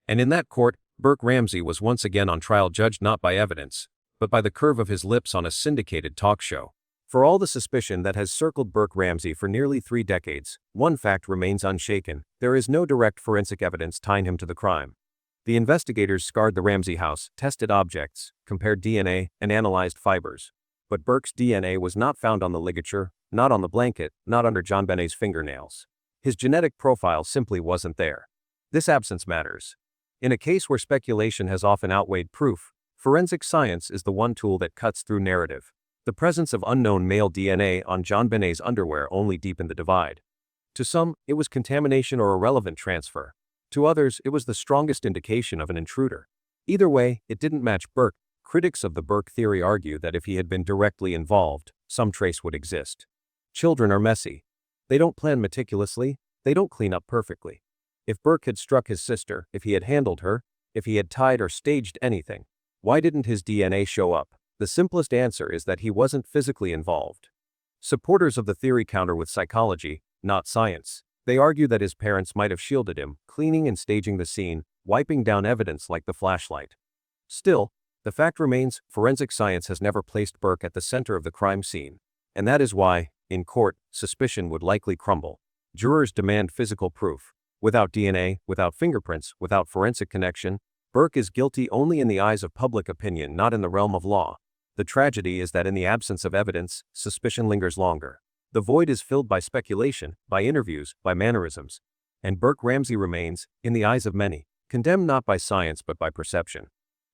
And in that court, Burke Ramsey was once again on trial, judged not by evidence, but by the curve of his lips on a syndicated talk show. For all the suspicion that has circled Burke Ramsey for nearly 3 decades, one fact remains unshaken: there is no direct forensic evidence tying him to the crime. The investigators scoured the Ramsey house, tested objects, compared DNA, and analyzed fibers. But Burke's DNA was not found on the ligature, not on the blanket, not under JonBenét's fingernails. His genetic profile simply wasn't there. This absence matters. In a case where speculation has often outweighed proof, forensic science is the one tool that cuts through narrative. The presence of unknown male DNA on JonBenét's underwear only deepened the divide. To some, it was contamination or irrelevant transfer. To others, it was the strongest indication of an intruder. Either way, it didn't match Burke. Critics of the Burke theory argue that if he had been directly involved, some trace would exist. Children are messy. They don't plan meticulously, they don't clean up perfectly. If Burke had struck his sister, if he had handled her, if he had tied or staged anything, why didn't his DNA show up? The simplest answer is that he wasn't physically involved. Supporters of the theory counter with psychology, not science. They argue that his parents might have shielded him, cleaning and staging the scene, wiping down evidence like the flashlight. Still, the fact remains, forensic science has never placed Burke at the center of the crime scene. And that is why, in court, suspicion would likely crumble. Jurors demand physical proof. Without DNA, without fingerprints, without forensic connection, Burke is guilty only in the eyes of public opinion, not in the realm of law. The tragedy is that in the absence of evidence, suspicion lingers longer. The void is filled by speculation, by interviews, by mannerisms. And Burke Ramsey remains, in the eyes of many, condemned not by science but by perception.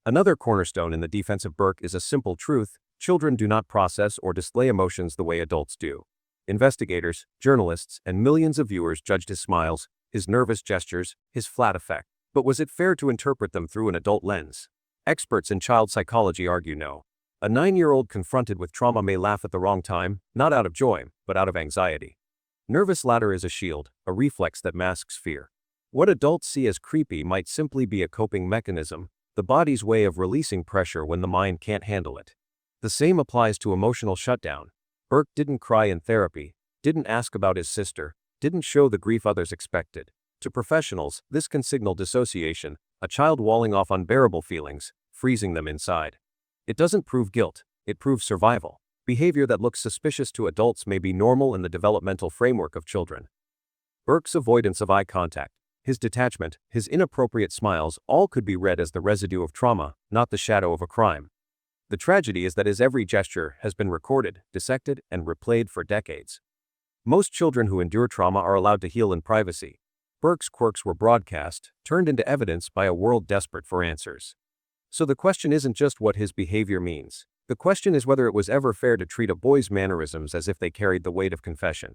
Another cornerstone in the defense of Burke is a simple truth: children do not process or display emotions the way adults do. Investigators, journalists, and millions of viewers judged his smiles, his nervous gestures, his flat affect. But was it fair to interpret them through an adult lens? Experts in child psychology argue no. A 9-year-old confronted with trauma may laugh at the wrong time, not out of joy, but out of anxiety. Nervous laughter is a shield, a reflex that masks fear. What adults see as creepy might simply be a coping mechanism, the body's way of releasing pressure when the mind can't handle it. The same applies to emotional shutdown. Burke didn't cry in therapy, didn't ask about his sister, didn't show the grief others expected. To professionals, this can signal dissociation, a child walling off unbearable feelings, freezing them inside. It doesn't prove guilt, it proves survival. Behavior that looks suspicious to adults may be normal in the developmental framework of children. Burke's avoidance of eye contact, his detachment, his inappropriate smiles, all could be read as the residue of trauma, not the shadow of a crime. The tragedy is that his every gesture has been recorded, dissected, and replayed for decades. Most children who endure trauma are allowed to heal in privacy. Burke's quirks were broadcast, turned into evidence by a world desperate for answers. So the question isn't just what his behavior means. The question is whether it was ever fair to treat a boy's mannerisms as if they carried the weight of confession.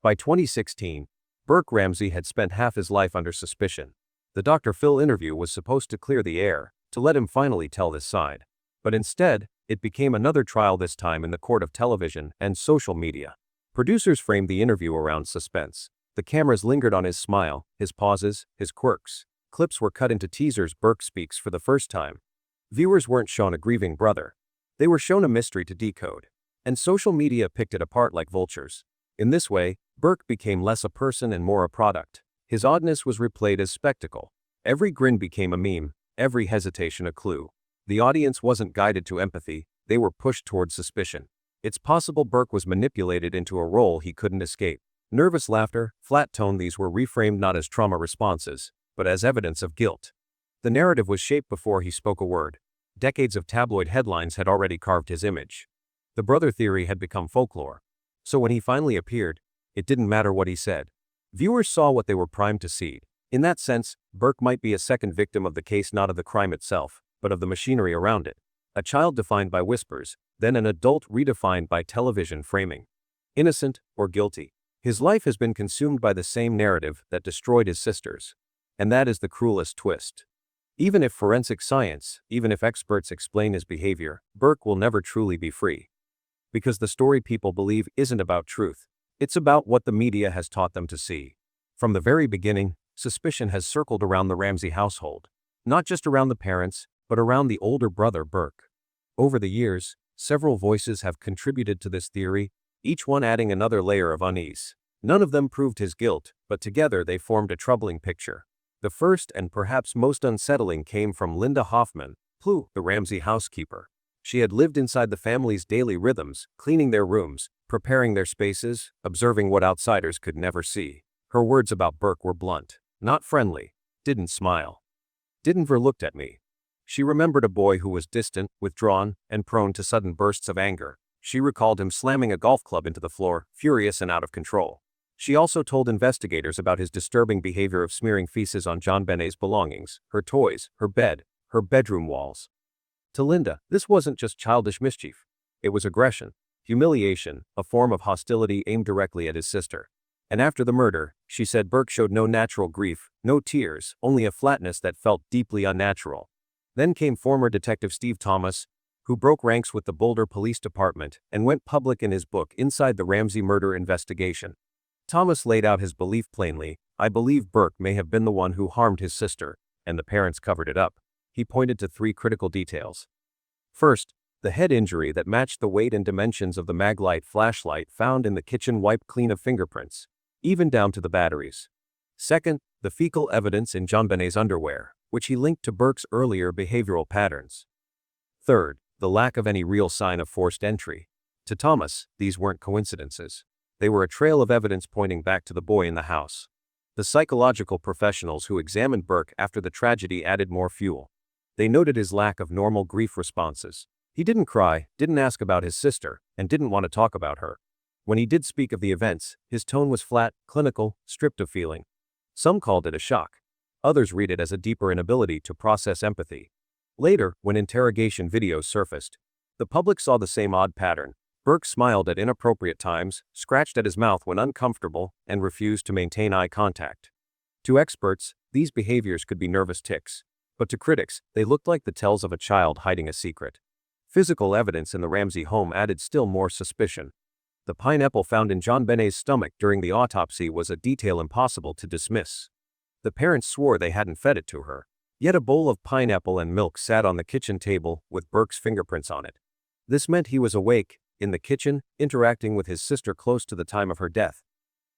By 2016, Burke Ramsey had spent half his life under suspicion. The Dr. Phil interview was supposed to clear the air, to let him finally tell his side. But instead, it became another trial, this time in the court of television and social media. Producers framed the interview around suspense. The cameras lingered on his smile, his pauses, his quirks. Clips were cut into teasers. Burke speaks for the first time. Viewers weren't shown a grieving brother. They were shown a mystery to decode. And social media picked it apart like vultures. In this way, Burke became less a person and more a product. His oddness was replayed as spectacle. Every grin became a meme, every hesitation a clue. The audience wasn't guided to empathy, they were pushed toward suspicion. It's possible Burke was manipulated into a role he couldn't escape. Nervous laughter, flat tone, these were reframed not as trauma responses, but as evidence of guilt. The narrative was shaped before he spoke a word. Decades of tabloid headlines had already carved his image. The brother theory had become folklore. So when he finally appeared, it didn't matter what he said. Viewers saw what they were primed to see. In that sense, Burke might be a second victim of the case, not of the crime itself, but of the machinery around it. A child defined by whispers, then an adult redefined by television framing. Innocent or guilty. His life has been consumed by the same narrative that destroyed his sisters. And that is the cruelest twist. Even if forensic science, even if experts explain his behavior, Burke will never truly be free. Because the story people believe isn't about truth. It's about what the media has taught them to see. From the very beginning, suspicion has circled around the Ramsey household. Not just around the parents, but around the older brother Burke. Over the years, several voices have contributed to this theory, each one adding another layer of unease. None of them proved his guilt, but together they formed a troubling picture. The first and perhaps most unsettling came from Linda Hoffmann-Pugh, the Ramsey housekeeper. She had lived inside the family's daily rhythms, cleaning their rooms, preparing their spaces, observing what outsiders could never see. Her words about Burke were blunt, not friendly. Didn't smile. Didn't looked at me. She remembered a boy who was distant, withdrawn, and prone to sudden bursts of anger. She recalled him slamming a golf club into the floor, furious and out of control. She also told investigators about his disturbing behavior of smearing feces on JonBenét's belongings, her toys, her bed, her bedroom walls. To Linda, this wasn't just childish mischief. It was aggression, humiliation, a form of hostility aimed directly at his sister. And after the murder, she said Burke showed no natural grief, no tears, only a flatness that felt deeply unnatural. Then came former Detective Steve Thomas, who broke ranks with the Boulder Police Department and went public in his book Inside the Ramsey Murder Investigation. Thomas laid out his belief plainly: I believe Burke may have been the one who harmed his sister, and the parents covered it up. He pointed to three critical details. First, the head injury that matched the weight and dimensions of the Maglite flashlight found in the kitchen wiped clean of fingerprints, even down to the batteries. Second, the fecal evidence in JonBenét's underwear, which he linked to Burke's earlier behavioral patterns. Third, the lack of any real sign of forced entry. To Thomas, these weren't coincidences. They were a trail of evidence pointing back to the boy in the house. The psychological professionals who examined Burke after the tragedy added more fuel. They noted his lack of normal grief responses. He didn't cry, didn't ask about his sister, and didn't want to talk about her. When he did speak of the events, his tone was flat, clinical, stripped of feeling. Some called it a shock. Others read it as a deeper inability to process empathy. Later, when interrogation videos surfaced, the public saw the same odd pattern. Burke smiled at inappropriate times, scratched at his mouth when uncomfortable, and refused to maintain eye contact. To experts, these behaviors could be nervous tics, but to critics, they looked like the tells of a child hiding a secret. Physical evidence in the Ramsey home added still more suspicion. The pineapple found in JonBenét's stomach during the autopsy was a detail impossible to dismiss. The parents swore they hadn't fed it to her. Yet a bowl of pineapple and milk sat on the kitchen table with Burke's fingerprints on it. This meant he was awake, in the kitchen, interacting with his sister close to the time of her death.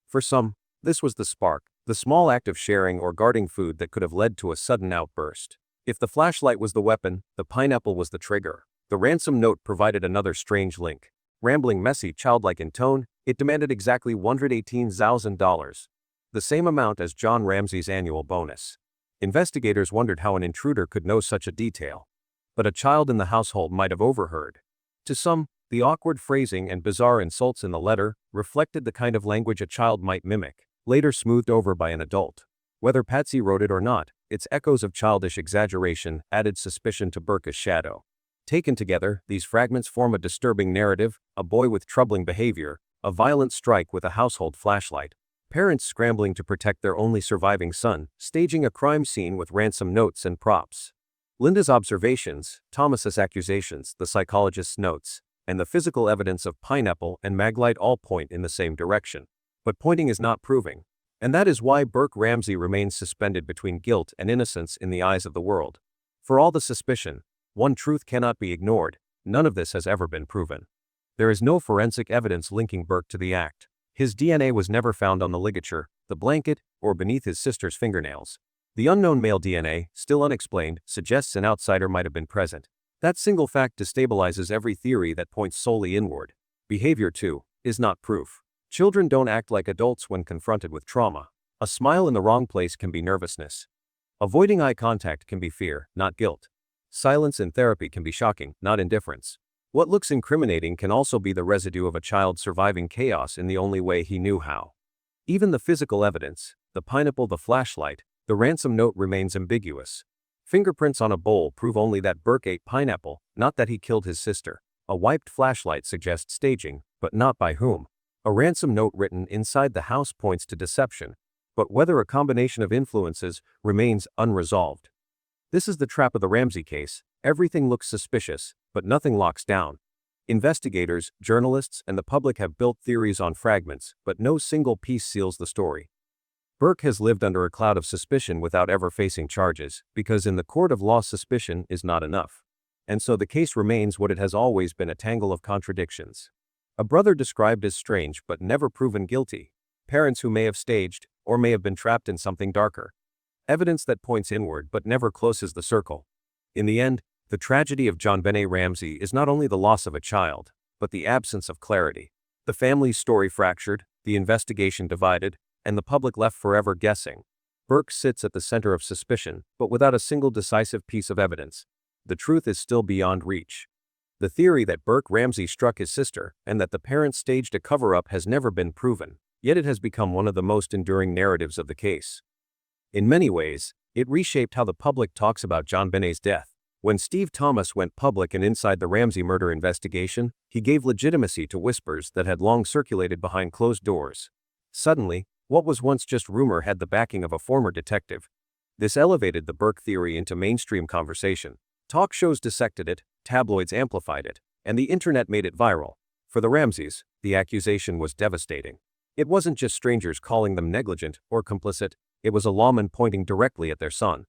For some, this was the spark, the small act of sharing or guarding food that could have led to a sudden outburst. If the flashlight was the weapon, the pineapple was the trigger. The ransom note provided another strange link. Rambling, messy, childlike in tone, it demanded exactly $118,000, the same amount as John Ramsey's annual bonus. Investigators wondered how an intruder could know such a detail. But a child in the household might have overheard. To some, the awkward phrasing and bizarre insults in the letter reflected the kind of language a child might mimic, later smoothed over by an adult. Whether Patsy wrote it or not, its echoes of childish exaggeration added suspicion to Burke's shadow. Taken together, these fragments form a disturbing narrative: a boy with troubling behavior, a violent strike with a household flashlight, parents scrambling to protect their only surviving son, staging a crime scene with ransom notes and props. Linda's observations, Thomas's accusations, the psychologist's notes, and the physical evidence of pineapple and Maglite all point in the same direction. But pointing is not proving. And that is why Burke Ramsey remains suspended between guilt and innocence in the eyes of the world. For all the suspicion, one truth cannot be ignored: none of this has ever been proven. There is no forensic evidence linking Burke to the act. His DNA was never found on the ligature, the blanket, or beneath his sister's fingernails. The unknown male DNA, still unexplained, suggests an outsider might have been present. That single fact destabilizes every theory that points solely inward. Behavior, too, is not proof. Children don't act like adults when confronted with trauma. A smile in the wrong place can be nervousness. Avoiding eye contact can be fear, not guilt. Silence in therapy can be shocking, not indifference. What looks incriminating can also be the residue of a child surviving chaos in the only way he knew how. Even the physical evidence, the pineapple, the flashlight, the ransom note, remains ambiguous. Fingerprints on a bowl prove only that Burke ate pineapple, not that he killed his sister. A wiped flashlight suggests staging, but not by whom. A ransom note written inside the house points to deception, but whether a combination of influences remains unresolved. This is the trap of the Ramsey case: everything looks suspicious, but nothing locks down. Investigators, journalists, and the public have built theories on fragments, but no single piece seals the story. Burke has lived under a cloud of suspicion without ever facing charges, because in the court of law suspicion is not enough. And so the case remains what it has always been, a tangle of contradictions. A brother described as strange but never proven guilty. Parents who may have staged, or may have been trapped in something darker. Evidence that points inward but never closes the circle. In the end, the tragedy of JonBenét Ramsey is not only the loss of a child, but the absence of clarity. The family's story fractured, the investigation divided, and the public left forever guessing. Burke sits at the center of suspicion, but without a single decisive piece of evidence. The truth is still beyond reach. The theory that Burke Ramsey struck his sister and that the parents staged a cover-up has never been proven, yet it has become one of the most enduring narratives of the case. In many ways, it reshaped how the public talks about JonBenét's death. When Steve Thomas went public and inside the Ramsey murder investigation, he gave legitimacy to whispers that had long circulated behind closed doors. Suddenly, what was once just rumor had the backing of a former detective. This elevated the Burke theory into mainstream conversation. Talk shows dissected it, tabloids amplified it, and the internet made it viral. For the Ramseys, the accusation was devastating. It wasn't just strangers calling them negligent or complicit, it was a lawman pointing directly at their son.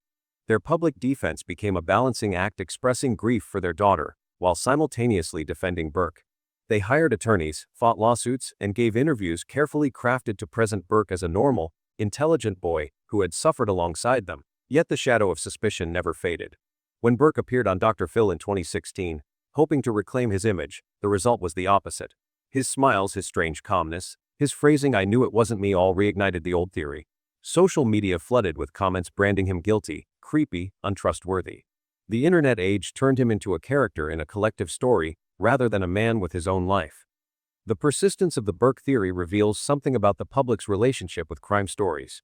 Their public defense became a balancing act, expressing grief for their daughter, while simultaneously defending Burke. They hired attorneys, fought lawsuits, and gave interviews carefully crafted to present Burke as a normal, intelligent boy who had suffered alongside them. Yet the shadow of suspicion never faded. When Burke appeared on Dr. Phil in 2016, hoping to reclaim his image, the result was the opposite. His smiles, his strange calmness, his phrasing "I knew it wasn't me" all reignited the old theory. Social media flooded with comments branding him guilty, creepy, untrustworthy. The internet age turned him into a character in a collective story, rather than a man with his own life. The persistence of the Burke theory reveals something about the public's relationship with crime stories.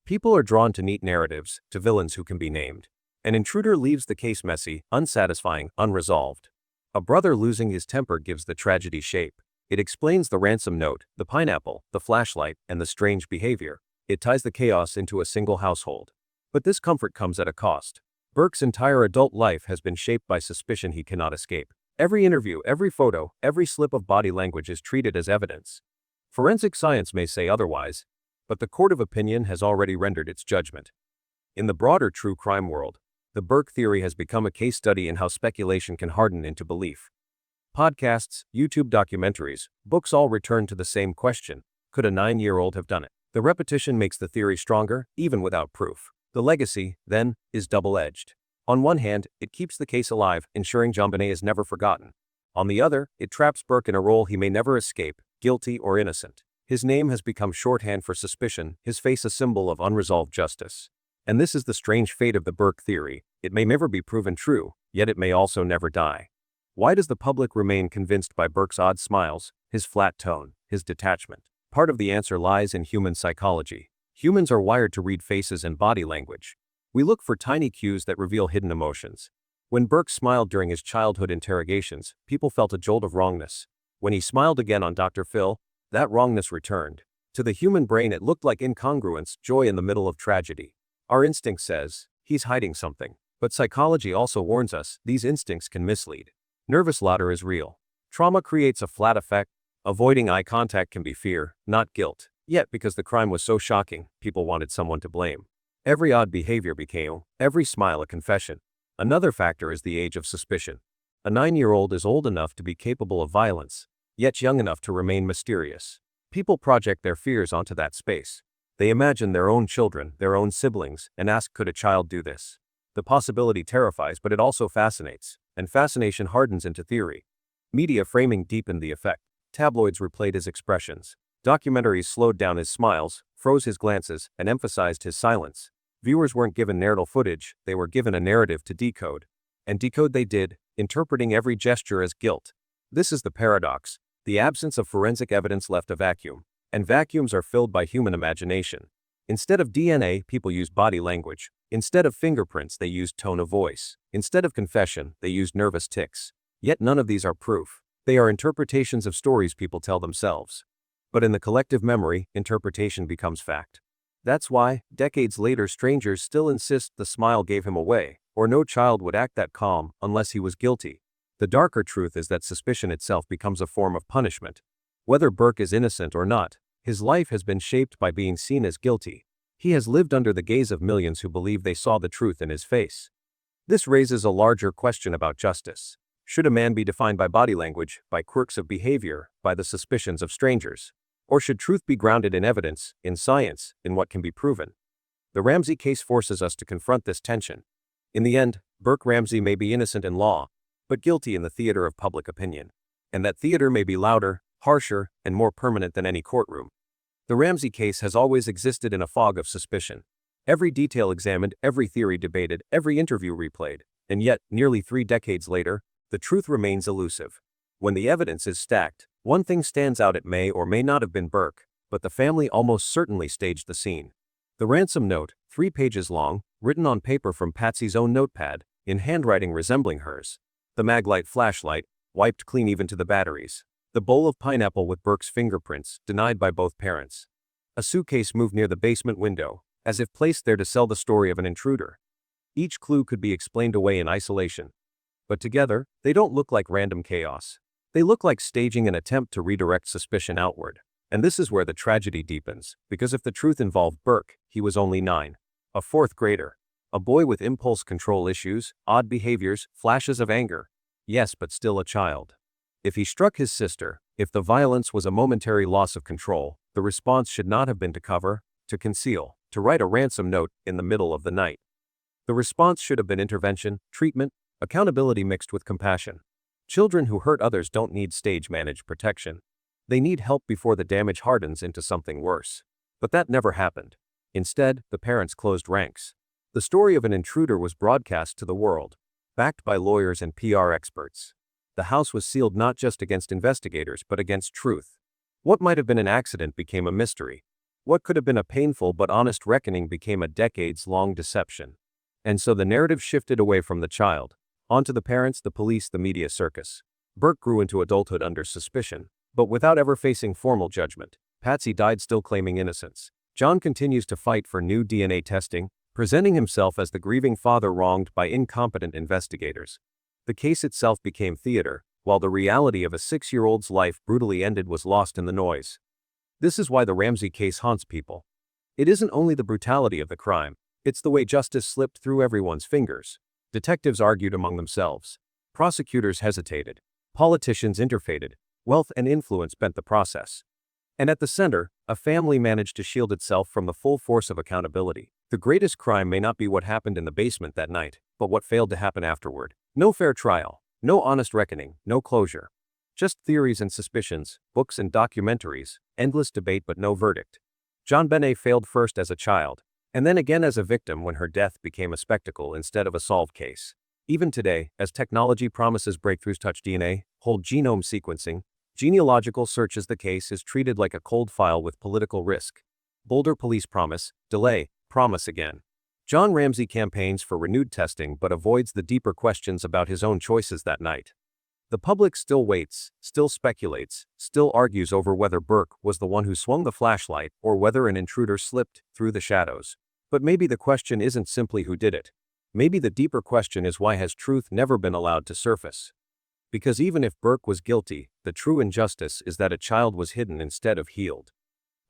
People are drawn to neat narratives, to villains who can be named. An intruder leaves the case messy, unsatisfying, unresolved. A brother losing his temper gives the tragedy shape. It explains the ransom note, the pineapple, the flashlight, and the strange behavior. It ties the chaos into a single household. But this comfort comes at a cost. Burke's entire adult life has been shaped by suspicion he cannot escape. Every interview, every photo, every slip of body language is treated as evidence. Forensic science may say otherwise, but the court of opinion has already rendered its judgment. In the broader true crime world, the Burke theory has become a case study in how speculation can harden into belief. Podcasts, YouTube documentaries, books all return to the same question: could a 9-year-old have done it? The repetition makes the theory stronger, even without proof. The legacy, then, is double-edged. On one hand, it keeps the case alive, ensuring JonBenét is never forgotten. On the other, it traps Burke in a role he may never escape, guilty or innocent. His name has become shorthand for suspicion, his face a symbol of unresolved justice. And this is the strange fate of the Burke theory. It may never be proven true, yet it may also never die. Why does the public remain convinced by Burke's odd smiles, his flat tone, his detachment? Part of the answer lies in human psychology. Humans are wired to read faces and body language. We look for tiny cues that reveal hidden emotions. When Burke smiled during his childhood interrogations, people felt a jolt of wrongness. When he smiled again on Dr. Phil, that wrongness returned. To the human brain it looked like incongruence, joy in the middle of tragedy. Our instinct says, he's hiding something. But psychology also warns us, these instincts can mislead. Nervous laughter is real. Trauma creates a flat effect. Avoiding eye contact can be fear, not guilt. Yet because the crime was so shocking, people wanted someone to blame. Every odd behavior became, every smile a confession. Another factor is the age of suspicion. A 9-year-old is old enough to be capable of violence, yet young enough to remain mysterious. People project their fears onto that space. They imagine their own children, their own siblings, and ask, could a child do this? The possibility terrifies, but it also fascinates, and fascination hardens into theory. Media framing deepened the effect. Tabloids replayed his expressions. Documentaries slowed down his smiles, froze his glances, and emphasized his silence. Viewers weren't given narrative footage, they were given a narrative to decode. And decode they did, interpreting every gesture as guilt. This is the paradox. The absence of forensic evidence left a vacuum. And vacuums are filled by human imagination. Instead of DNA, people used body language. Instead of fingerprints, they used tone of voice. Instead of confession, they used nervous tics. Yet none of these are proof. They are interpretations of stories people tell themselves. But in the collective memory, interpretation becomes fact. That's why, decades later, strangers still insist the smile gave him away, or no child would act that calm unless he was guilty. The darker truth is that suspicion itself becomes a form of punishment. Whether Burke is innocent or not, his life has been shaped by being seen as guilty. He has lived under the gaze of millions who believe they saw the truth in his face. This raises a larger question about justice. Should a man be defined by body language, by quirks of behavior, by the suspicions of strangers? Or should truth be grounded in evidence, in science, in what can be proven? The Ramsey case forces us to confront this tension. In the end, Burke Ramsey may be innocent in law, but guilty in the theater of public opinion. And that theater may be louder, harsher, and more permanent than any courtroom. The Ramsey case has always existed in a fog of suspicion. Every detail examined, every theory debated, every interview replayed, and yet, nearly 3 decades later, the truth remains elusive. When the evidence is stacked, one thing stands out: it may or may not have been Burke, but the family almost certainly staged the scene. The ransom note, 3 pages long, written on paper from Patsy's own notepad, in handwriting resembling hers. The Maglite flashlight, wiped clean even to the batteries. The bowl of pineapple with Burke's fingerprints, denied by both parents. A suitcase moved near the basement window, as if placed there to sell the story of an intruder. Each clue could be explained away in isolation. But together, they don't look like random chaos. They look like staging an attempt to redirect suspicion outward. And this is where the tragedy deepens, because if the truth involved Burke, he was only 9. A 4th grader. A boy with impulse control issues, odd behaviors, flashes of anger. Yes, but still a child. If he struck his sister, if the violence was a momentary loss of control, the response should not have been to cover, to conceal, to write a ransom note in the middle of the night. The response should have been intervention, treatment, accountability mixed with compassion. Children who hurt others don't need stage-managed protection. They need help before the damage hardens into something worse. But that never happened. Instead, the parents closed ranks. The story of an intruder was broadcast to the world, backed by lawyers and PR experts. The house was sealed not just against investigators but against truth. What might have been an accident became a mystery. What could have been a painful but honest reckoning became a decades-long deception. And so the narrative shifted away from the child, onto the parents, the police, the media circus. Burke grew into adulthood under suspicion, but without ever facing formal judgment. Patsy died still claiming innocence. John continues to fight for new DNA testing, presenting himself as the grieving father wronged by incompetent investigators. The case itself became theater, while the reality of a 6-year-old's life brutally ended was lost in the noise. This is why the Ramsey case haunts people. It isn't only the brutality of the crime, it's the way justice slipped through everyone's fingers. Detectives argued among themselves. Prosecutors hesitated. Politicians interfaded. Wealth and influence bent the process. And at the center, a family managed to shield itself from the full force of accountability. The greatest crime may not be what happened in the basement that night, but what failed to happen afterward. No fair trial, no honest reckoning, no closure. Just theories and suspicions, books and documentaries, endless debate but no verdict. JonBenét failed first as a child, and then again as a victim when her death became a spectacle instead of a solved case. Even today, as technology promises breakthroughs touch DNA, whole genome sequencing, genealogical searches, the case is treated like a cold file with political risk. Bolder police promise, delay, promise again. John Ramsey campaigns for renewed testing but avoids the deeper questions about his own choices that night. The public still waits, still speculates, still argues over whether Burke was the one who swung the flashlight or whether an intruder slipped through the shadows. But maybe the question isn't simply who did it. Maybe the deeper question is, why has truth never been allowed to surface? Because even if Burke was guilty, the true injustice is that a child was hidden instead of healed.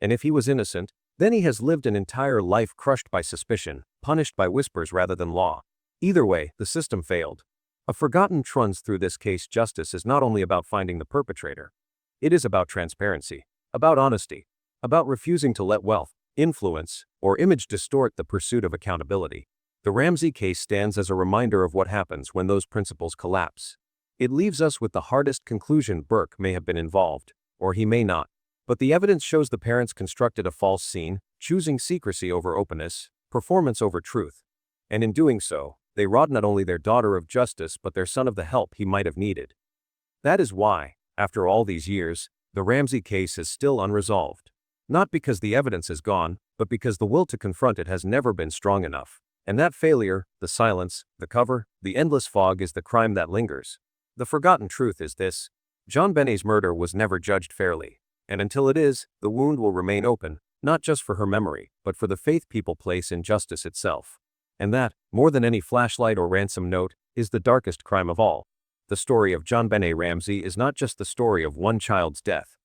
And if he was innocent, then he has lived an entire life crushed by suspicion, punished by whispers rather than law. Either way, the system failed. A forgotten truth runs through this case: justice is not only about finding the perpetrator. It is about transparency, about honesty, about refusing to let wealth, influence, or image distort the pursuit of accountability. The Ramsey case stands as a reminder of what happens when those principles collapse. It leaves us with the hardest conclusion: Burke may have been involved, or he may not. But the evidence shows the parents constructed a false scene, choosing secrecy over openness, performance over truth. And in doing so, they robbed not only their daughter of justice but their son of the help he might have needed. That is why, after all these years, the Ramsey case is still unresolved. Not because the evidence is gone, but because the will to confront it has never been strong enough. And that failure, the silence, the cover, the endless fog, is the crime that lingers. The forgotten truth is this: JonBenét's murder was never judged fairly. And until it is, the wound will remain open, not just for her memory, but for the faith people place in justice itself. And that, more than any flashlight or ransom note, is the darkest crime of all. the story of JonBenét Ramsey is not just the story of one child's death.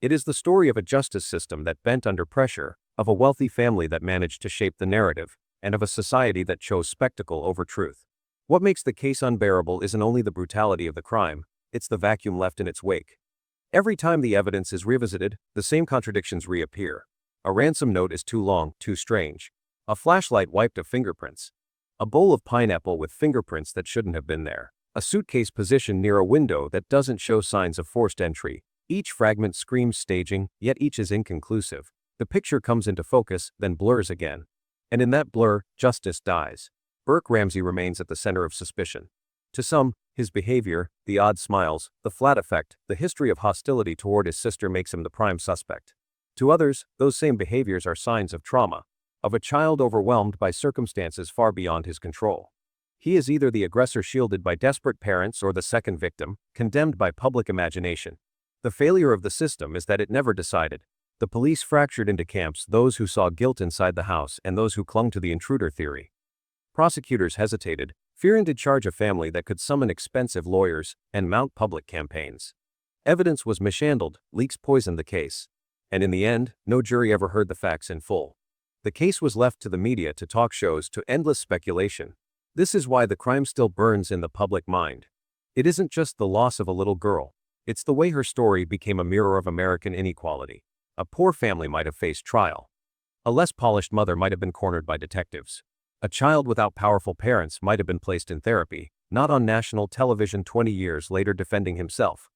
It is the story of a justice system that bent under pressure, of a wealthy family that managed to shape the narrative, and of a society that chose spectacle over truth. What makes the case unbearable isn't only the brutality of the crime, it's the vacuum left in its wake. Every time the evidence is revisited, the same contradictions reappear. A ransom note is too long, too strange. A flashlight wiped of fingerprints. A bowl of pineapple with fingerprints that shouldn't have been there. A suitcase positioned near a window that doesn't show signs of forced entry. Each fragment screams staging, yet each is inconclusive. The picture comes into focus, then blurs again. And in that blur, justice dies. Burke Ramsey remains at the center of suspicion. To some, his behavior, the odd smiles, the flat effect, the history of hostility toward his sister makes him the prime suspect. To others, those same behaviors are signs of trauma, of a child overwhelmed by circumstances far beyond his control. He is either the aggressor shielded by desperate parents or the second victim, condemned by public imagination. The failure of the system is that it never decided. The police fractured into camps, those who saw guilt inside the house and those who clung to the intruder theory. Prosecutors hesitated, fearing to charge a family that could summon expensive lawyers and mount public campaigns. Evidence was mishandled, leaks poisoned the case. And in the end, no jury ever heard the facts in full. The case was left to the media, to talk shows, to endless speculation. This is why the crime still burns in the public mind. It isn't just the loss of a little girl. It's the way her story became a mirror of American inequality. A poor family might have faced trial. A less polished mother might have been cornered by detectives. A child without powerful parents might have been placed in therapy, not on national television 20 years later defending himself.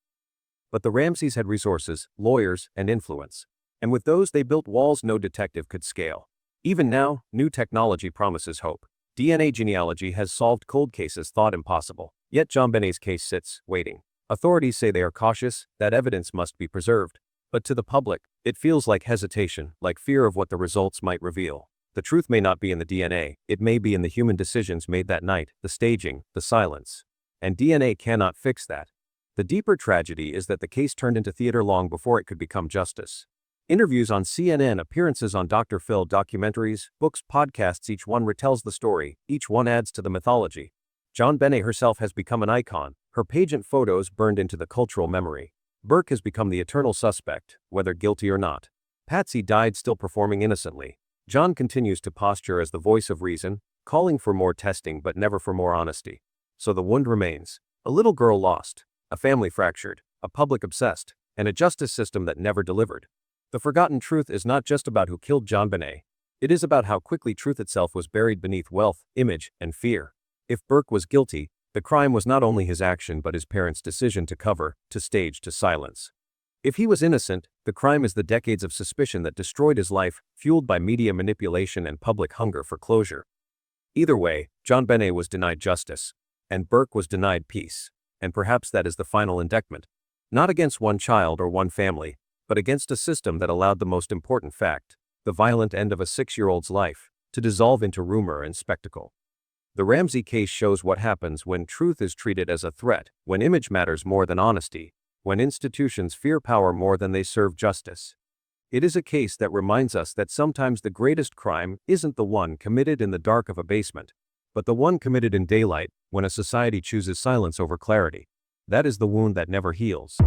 But the Ramseys had resources, lawyers, and influence. And with those they built walls no detective could scale. Even now, new technology promises hope. DNA genealogy has solved cold cases thought impossible. Yet JonBenét's case sits, waiting. Authorities say they are cautious, that evidence must be preserved. But to the public, it feels like hesitation, like fear of what the results might reveal. The truth may not be in the DNA, it may be in the human decisions made that night, the staging, the silence. And DNA cannot fix that. The deeper tragedy is that the case turned into theater long before it could become justice. Interviews on CNN, appearances on Dr. Phil, documentaries, books, podcasts, each one retells the story, each one adds to the mythology. JonBenét herself has become an icon, her pageant photos burned into the cultural memory. Burke has become the eternal suspect, whether guilty or not. Patsy died still performing innocently. John continues to posture as the voice of reason, calling for more testing but never for more honesty. So the wound remains. A little girl lost, a family fractured, a public obsessed, and a justice system that never delivered. The forgotten truth is not just about who killed JonBenét. It is about how quickly truth itself was buried beneath wealth, image, and fear. If Burke was guilty, the crime was not only his action but his parents' decision to cover, to stage, to silence. If he was innocent, the crime is the decades of suspicion that destroyed his life, fueled by media manipulation and public hunger for closure. Either way, JonBenét was denied justice, and Burke was denied peace. And perhaps that is the final indictment. Not against one child or one family, but against a system that allowed the most important fact, the violent end of a 6-year-old's life, to dissolve into rumor and spectacle. The Ramsey case shows what happens when truth is treated as a threat, when image matters more than honesty, when institutions fear power more than they serve justice. It is a case that reminds us that sometimes the greatest crime isn't the one committed in the dark of a basement, but the one committed in daylight, when a society chooses silence over clarity. That is the wound that never heals.